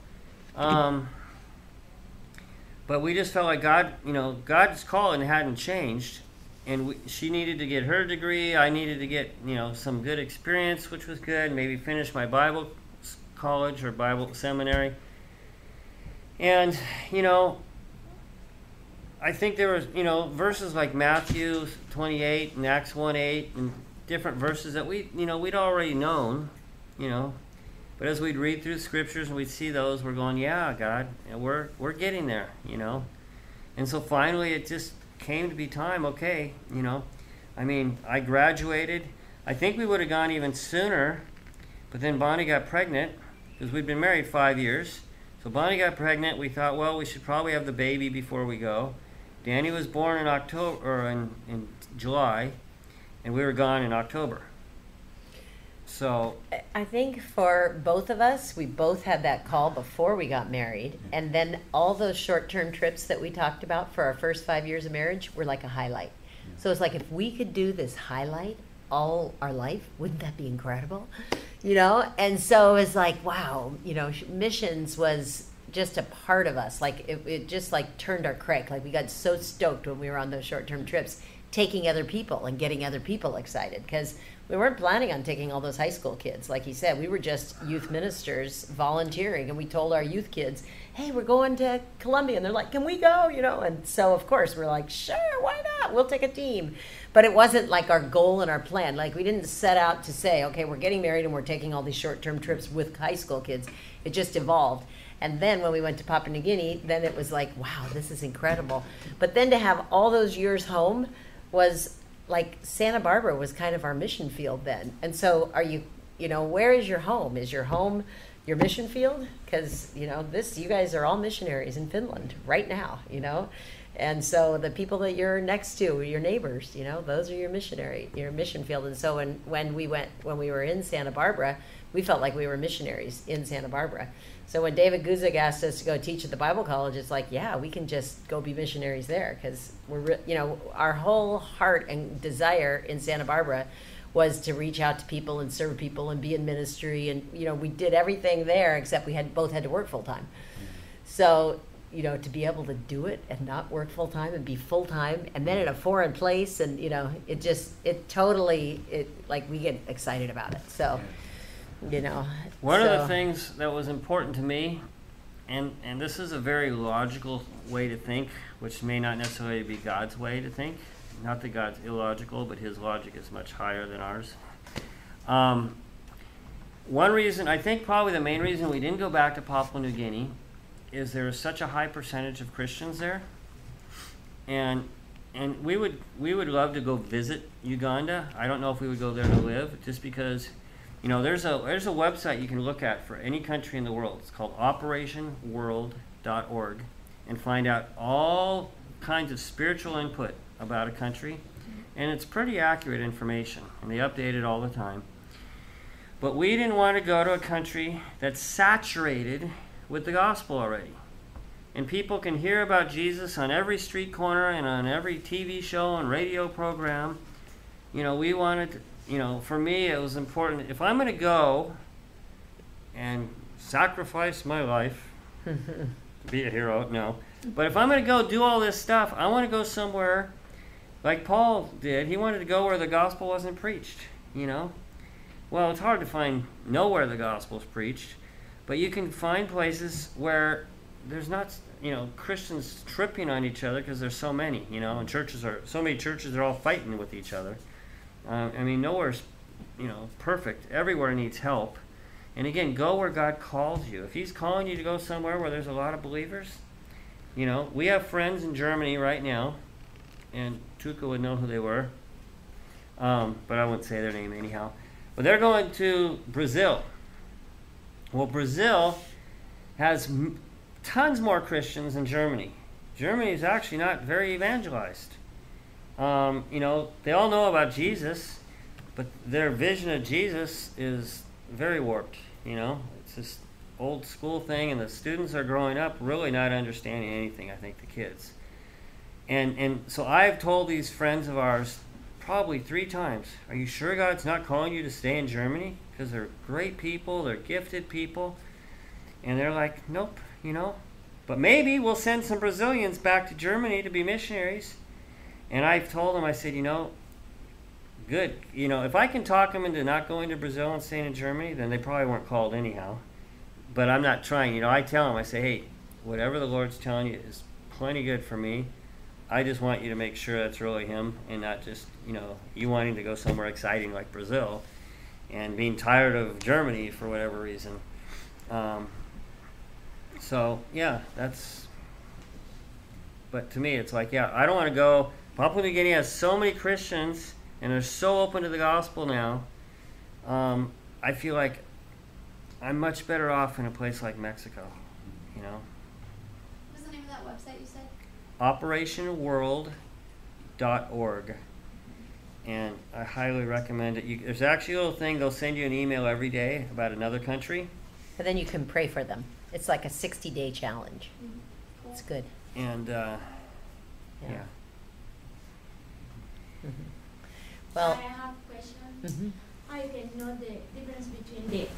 But we just felt like God, you know, God's calling hadn't changed, and she needed to get her degree. I needed to get, you know, some good experience, which was good. Maybe finish my Bible college or Bible seminary. And, you know, I think there was, you know, verses like Matthew 28 and Acts 1:8 and different verses that we, you know, we'd already known, you know. But as we'd read through the scriptures and we'd see those, we're going, yeah, God, we're getting there, you know. And so finally it just came to be time, okay, you know. I mean, I graduated. I think we would have gone even sooner, but then Bonnie got pregnant because we'd been married 5 years. So Bonnie got pregnant. We thought, well, we should probably have the baby before we go. Danny was born in October, or in July, and we were gone in October. So I think for both of us, we both had that call before we got married. And then all those short-term trips that we talked about for our first 5 years of marriage were like a highlight. So it's like, if we could do this highlight all our life, wouldn't that be incredible? You know? And so it's like, wow, you know, missions was just a part of us. Like, it just like turned our crank. Like, we got so stoked when we were on those short-term trips, taking other people and getting other people excited, because we weren't planning on taking all those high school kids. Like he said, we were just youth ministers volunteering, and we told our youth kids, hey, we're going to Columbia. And they're like, can we go? You know? And so, of course, we're like, sure, why not? We'll take a team. But it wasn't like our goal and our plan. Like, we didn't set out to say, okay, we're getting married and we're taking all these short-term trips with high school kids. It just evolved. And then when we went to Papua New Guinea, then it was like, wow, this is incredible. But then to have all those years home was like, Santa Barbara was kind of our mission field then. And so are you, you know, where is your home? Is your home your mission field? Because, you know, you guys are all missionaries in Finland right now, you know? And so the people that you're next to, your neighbors, you know, those are your mission field. And so when we were in Santa Barbara, we felt like we were missionaries in Santa Barbara. So when David Guzik asked us to go teach at the Bible college, it's like, yeah, we can just go be missionaries there, because you know, our whole heart and desire in Santa Barbara was to reach out to people and serve people and be in ministry. And, you know, we did everything there except we both had to work full time. So, you know, to be able to do it and not work full time and be full time, and then in a foreign place, and, you know, like, we get excited about it. So, you know. One of the things that was important to me, and this is a very logical way to think, which may not necessarily be God's way to think. Not that God's illogical, but his logic is much higher than ours. One reason, I think probably the main reason we didn't go back to Papua New Guinea, is there is such a high percentage of Christians there. And we would love to go visit Uganda. I don't know if we would go there to live, just because, you know, there's a website you can look at for any country in the world. It's called operationworld.org, and find out all kinds of spiritual input about a country, and it's pretty accurate information, and they update it all the time. But we didn't want to go to a country that's saturated with the gospel already, and people can hear about Jesus on every street corner and on every TV show and radio program. You know, we wanted, you know, for me it was important, if I'm going to go and sacrifice my life to be a hero, no, but if I'm going to go do all this stuff, I want to go somewhere like Paul did. He wanted to go where the gospel wasn't preached, you know. Well, it's hard to know where the gospel's preached, but you can find places where there's not, you know, Christians tripping on each other because there's so many, you know, and so many churches are all fighting with each other. I mean, nowhere's, you know, perfect. Everywhere needs help. And again, go where God calls you. If he's calling you to go somewhere where there's a lot of believers, you know, we have friends in Germany right now, and Tuka would know who they were, but I wouldn't say their name anyhow. But they're going to Brazil. Well, Brazil has tons more Christians than Germany. Germany is actually not very evangelized. You know, they all know about Jesus, but their vision of Jesus is very warped, you know. It's this old school thing, and the students are growing up really not understanding anything, I think, the kids. And so I've told these friends of ours probably 3 times, are you sure God's not calling you to stay in Germany? Because they're great people, they're gifted people. And they're like, nope, you know. But maybe we'll send some Brazilians back to Germany to be missionaries. And I've told them, I said, you know, good. You know, if I can talk them into not going to Brazil and staying in Germany, then they probably weren't called anyhow. But I'm not trying. You know, I tell them, I say, hey, whatever the Lord's telling you is plenty good for me. I just want you to make sure that's really him, and not just, you know, you wanting to go somewhere exciting like Brazil and being tired of Germany for whatever reason. So, yeah, but to me, it's like, yeah, I don't want to go. Papua New Guinea has so many Christians, and they're so open to the gospel now. I feel like I'm much better off in a place like Mexico, you know. What's the name of that website you said? operationworld.org, and I highly recommend it. There's actually a little thing, they'll send you an email every day about another country. And then you can pray for them. It's like a 60-day challenge. Cool. It's good. And, yeah. Well, I have a question. mhm. How you can know the difference between the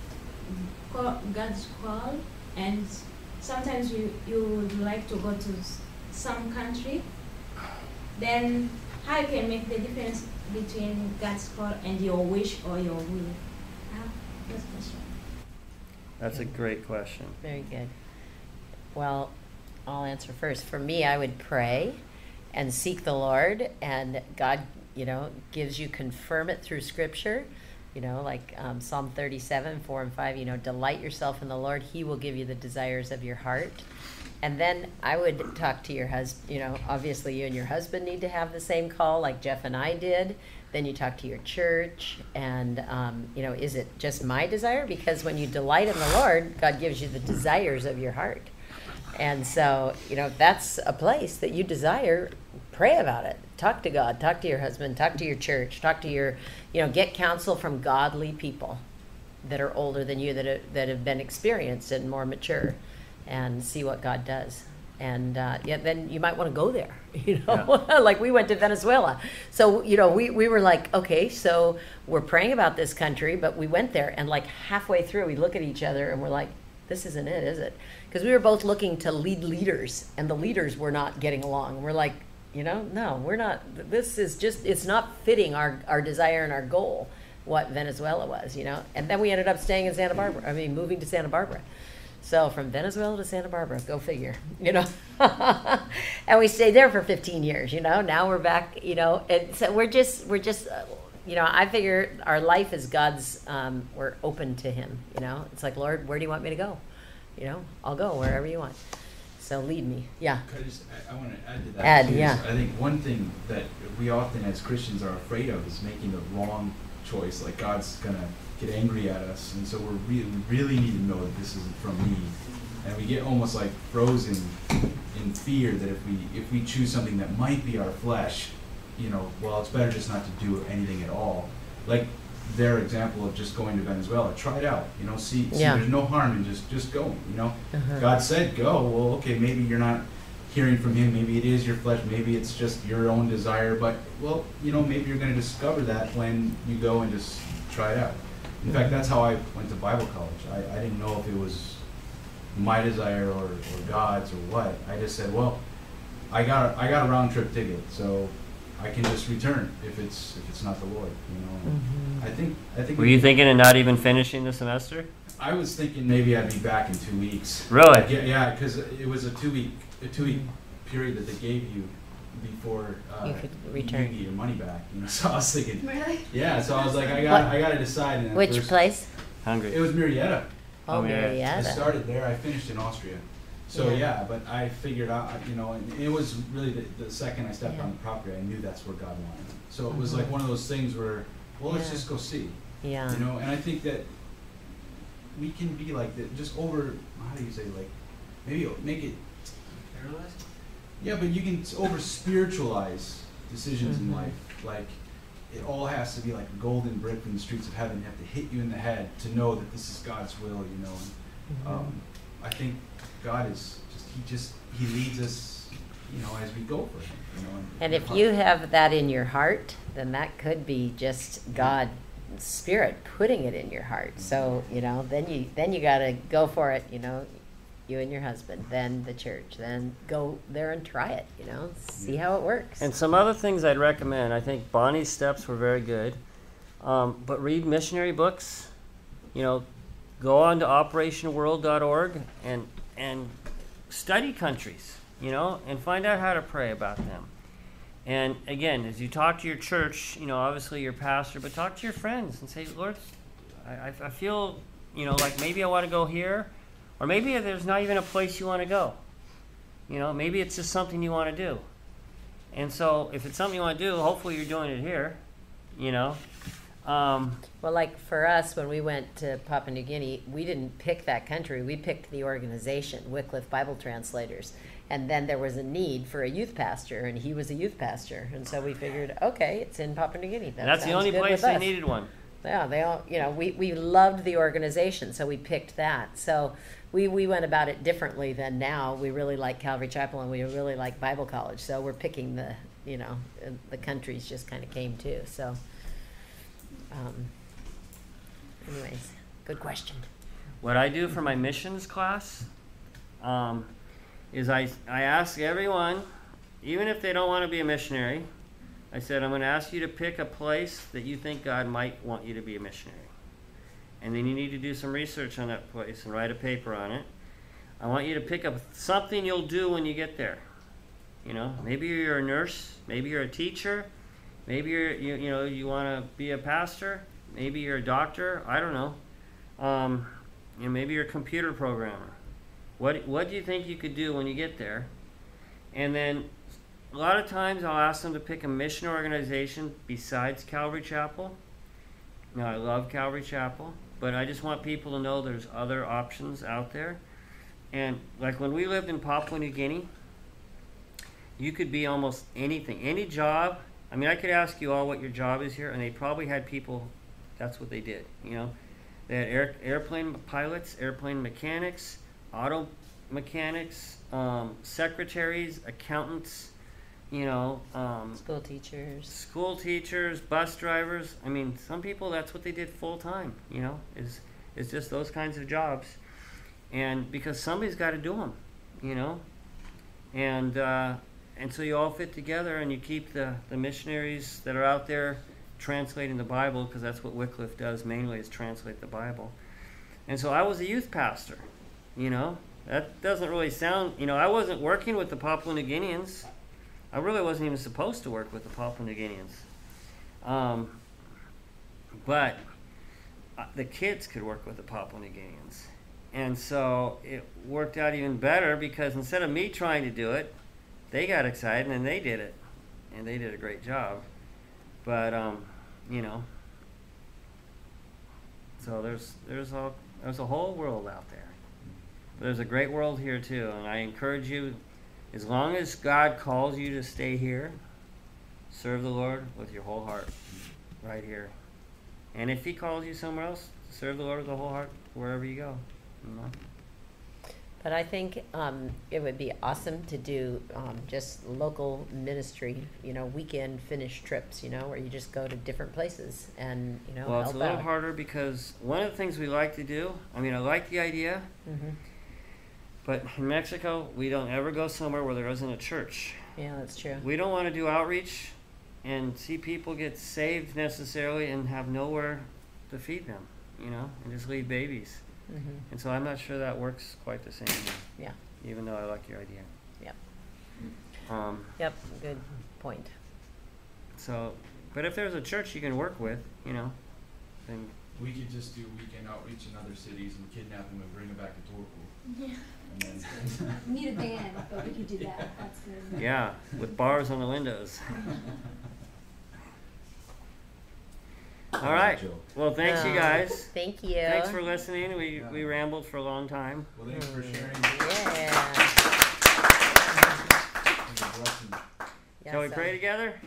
God's call and sometimes you would like to go to some country, then how you can make the difference between God's call and your wish or your will? That's the question. That's a great question. Very good. Well, I'll answer first. For me, I would pray and seek the Lord, and God, gives you, confirm it through Scripture. Like Psalm 37, 4 and 5, delight yourself in the Lord. He will give you the desires of your heart. And then I would talk to your husband. Obviously you and your husband need to have the same call like Jeff and I did. Then you talk to your church and, is it just my desire? Because when you delight in the Lord, God gives you the desires of your heart. And so, if that's a place that you desire, pray about it. Talk to God, talk to your husband, talk to your church, talk to your, get counsel from godly people that are older than you, that have been experienced and more mature, and see what God does. And then you might want to go there, like we went to Venezuela. So, we were like, okay, so we're praying about this country, but we went there, and like halfway through, we look at each other and we're like, this isn't it, is it? Because we were both looking to lead leaders, and the leaders were not getting along. We're like, no, we're not. This is just, it's not fitting our desire and our goal, what Venezuela was, And then we ended up staying in moving to Santa Barbara. So from Venezuela to Santa Barbara, go figure, And we stayed there for 15 years, Now we're back, and so we're just, I figure our life is God's, we're open to Him, It's like, Lord, where do you want me to go? I'll go wherever you want. So lead me. Yeah. I want to add to that. Add, too, yeah. I think one thing that we often as Christians are afraid of is making the wrong choice. Like God's going to get angry at us. And so we really need to know that this isn't from me. And we get almost like frozen in fear that if we choose something that might be our flesh, well, it's better just not to do anything at all. Like their example of just going to Venezuela, try it out, see there's no harm in just going, God said go, well, okay, maybe you're not hearing from Him, maybe it is your flesh, maybe it's just your own desire, but, well, maybe you're going to discover that when you go and just try it out. In fact, that's how I went to Bible college. I didn't know if it was my desire or God's or what. I just said, well, I got a round trip ticket, so I can just return if it's not the Lord, Mm-hmm. I think. Were you thinking of not even finishing the semester? I was thinking maybe I'd be back in 2 weeks. Really? Yeah, because it was a two week period that they gave you before you could return. You get your money back. So I was thinking. Really? Yeah, so I was like, I got to decide. And Which place? Hungry. It was Murrieta. Oh, yeah. I Marietta. started there. I finished in Austria. So but I figured out, and it was really the second I stepped on the property, I knew that's where God wanted me. So it was like one of those things where, well, let's just go see. Yeah. And I think that we can be like that, just over, how do you say, like, maybe make it paralyzed? Yeah, but you can over spiritualize decisions in life. Like, it all has to be like a golden brick from the streets of heaven. You have to hit you in the head to know that this is God's will, And, I think God is He leads us, as we go for Him, And if you have that in your heart, then that could be just God's Spirit putting it in your heart. So, then you got to go for it, you and your husband, then the church, then go there and try it, see how it works. And some other things I'd recommend. I think Bonnie's steps were very good. But read missionary books. Go on to operationworld.org and study countries, and find out how to pray about them. And again, as you talk to your church, obviously your pastor, but talk to your friends and say, Lord, I feel, like maybe I want to go here, or maybe there's not even a place you want to go. Maybe it's just something you want to do. And so if it's something you want to do, hopefully you're doing it here, Well, like for us, when we went to Papua New Guinea, we didn't pick that country. We picked the organization, Wycliffe Bible Translators. And then there was a need for a youth pastor, and he was a youth pastor. And so we figured, okay, it's in Papua New Guinea. That's the only place they needed one. Yeah, they all, we loved the organization, so we picked that. So we went about it differently than now. We really like Calvary Chapel, and we really like Bible College. So we're picking you know, the countries just kind of came too. So, anyways, good question. What I do for my missions class is I ask everyone, even if they don't want to be a missionary, I said, I'm going to ask you to pick a place that you think God might want you to be a missionary. And then you need to do some research on that place and write a paper on it. I want you to pick up something you'll do when you get there. You know, maybe you're a nurse, maybe you're a teacher, maybe you want to be a pastor, maybe you're a doctor, I don't know. You know, maybe you're a computer programmer. What do you think you could do when you get there? And then a lot of times I'll ask them to pick a mission organization besides Calvary Chapel. Now, I love Calvary Chapel, but I just want people to know there's other options out there. And like when we lived in Papua New Guinea, you could be almost anything, any job. I mean, I could ask you all what your job is here, and they probably had people, that's what they did, you know. They had airplane pilots, airplane mechanics, auto mechanics, secretaries, accountants, you know. School teachers, bus drivers. I mean, some people, that's what they did full time, you know, is just those kinds of jobs. And because somebody's got to do them, you know. And so you all fit together and you keep the missionaries that are out there translating the Bible, because that's what Wycliffe does mainly, is translate the Bible. And so I was a youth pastor, you know. That doesn't really sound, you know, I wasn't working with the Papua New Guineans. I really wasn't even supposed to work with the Papua New Guineans. But the kids could work with the Papua New Guineans. And so it worked out even better, because instead of me trying to do it, they got excited and they did it. And they did a great job. But, you know, so there's a whole world out there. But there's a great world here too. And I encourage you, as long as God calls you to stay here, serve the Lord with your whole heart right here. And if he calls you somewhere else, serve the Lord with the whole heart wherever you go. You know? But I think it would be awesome to do just local ministry, you know, weekend finish trips, you know, where you just go to different places and, you know, well, help it's a little out. harder, because one of the things we like to do, I mean, I like the idea, but in Mexico, we don't ever go somewhere where there isn't a church. Yeah, that's true. We don't want to do outreach and see people get saved necessarily and have nowhere to feed them, you know, and just leave babies. And so I'm not sure that works quite the same here. Yeah. Even though I like your idea. Yep. Yep, good point. So, but if there's a church you can work with, you know, then We could just do weekend outreach in other cities and kidnap them and bring them back to Turku. Yeah. And then Need a van, but we could do that. That's good. yeah, with bars on the windows. All right. Well, thanks you guys. Thank you. Thanks for listening. We rambled for a long time. Well, thanks for sharing. Yeah. Shall we pray together?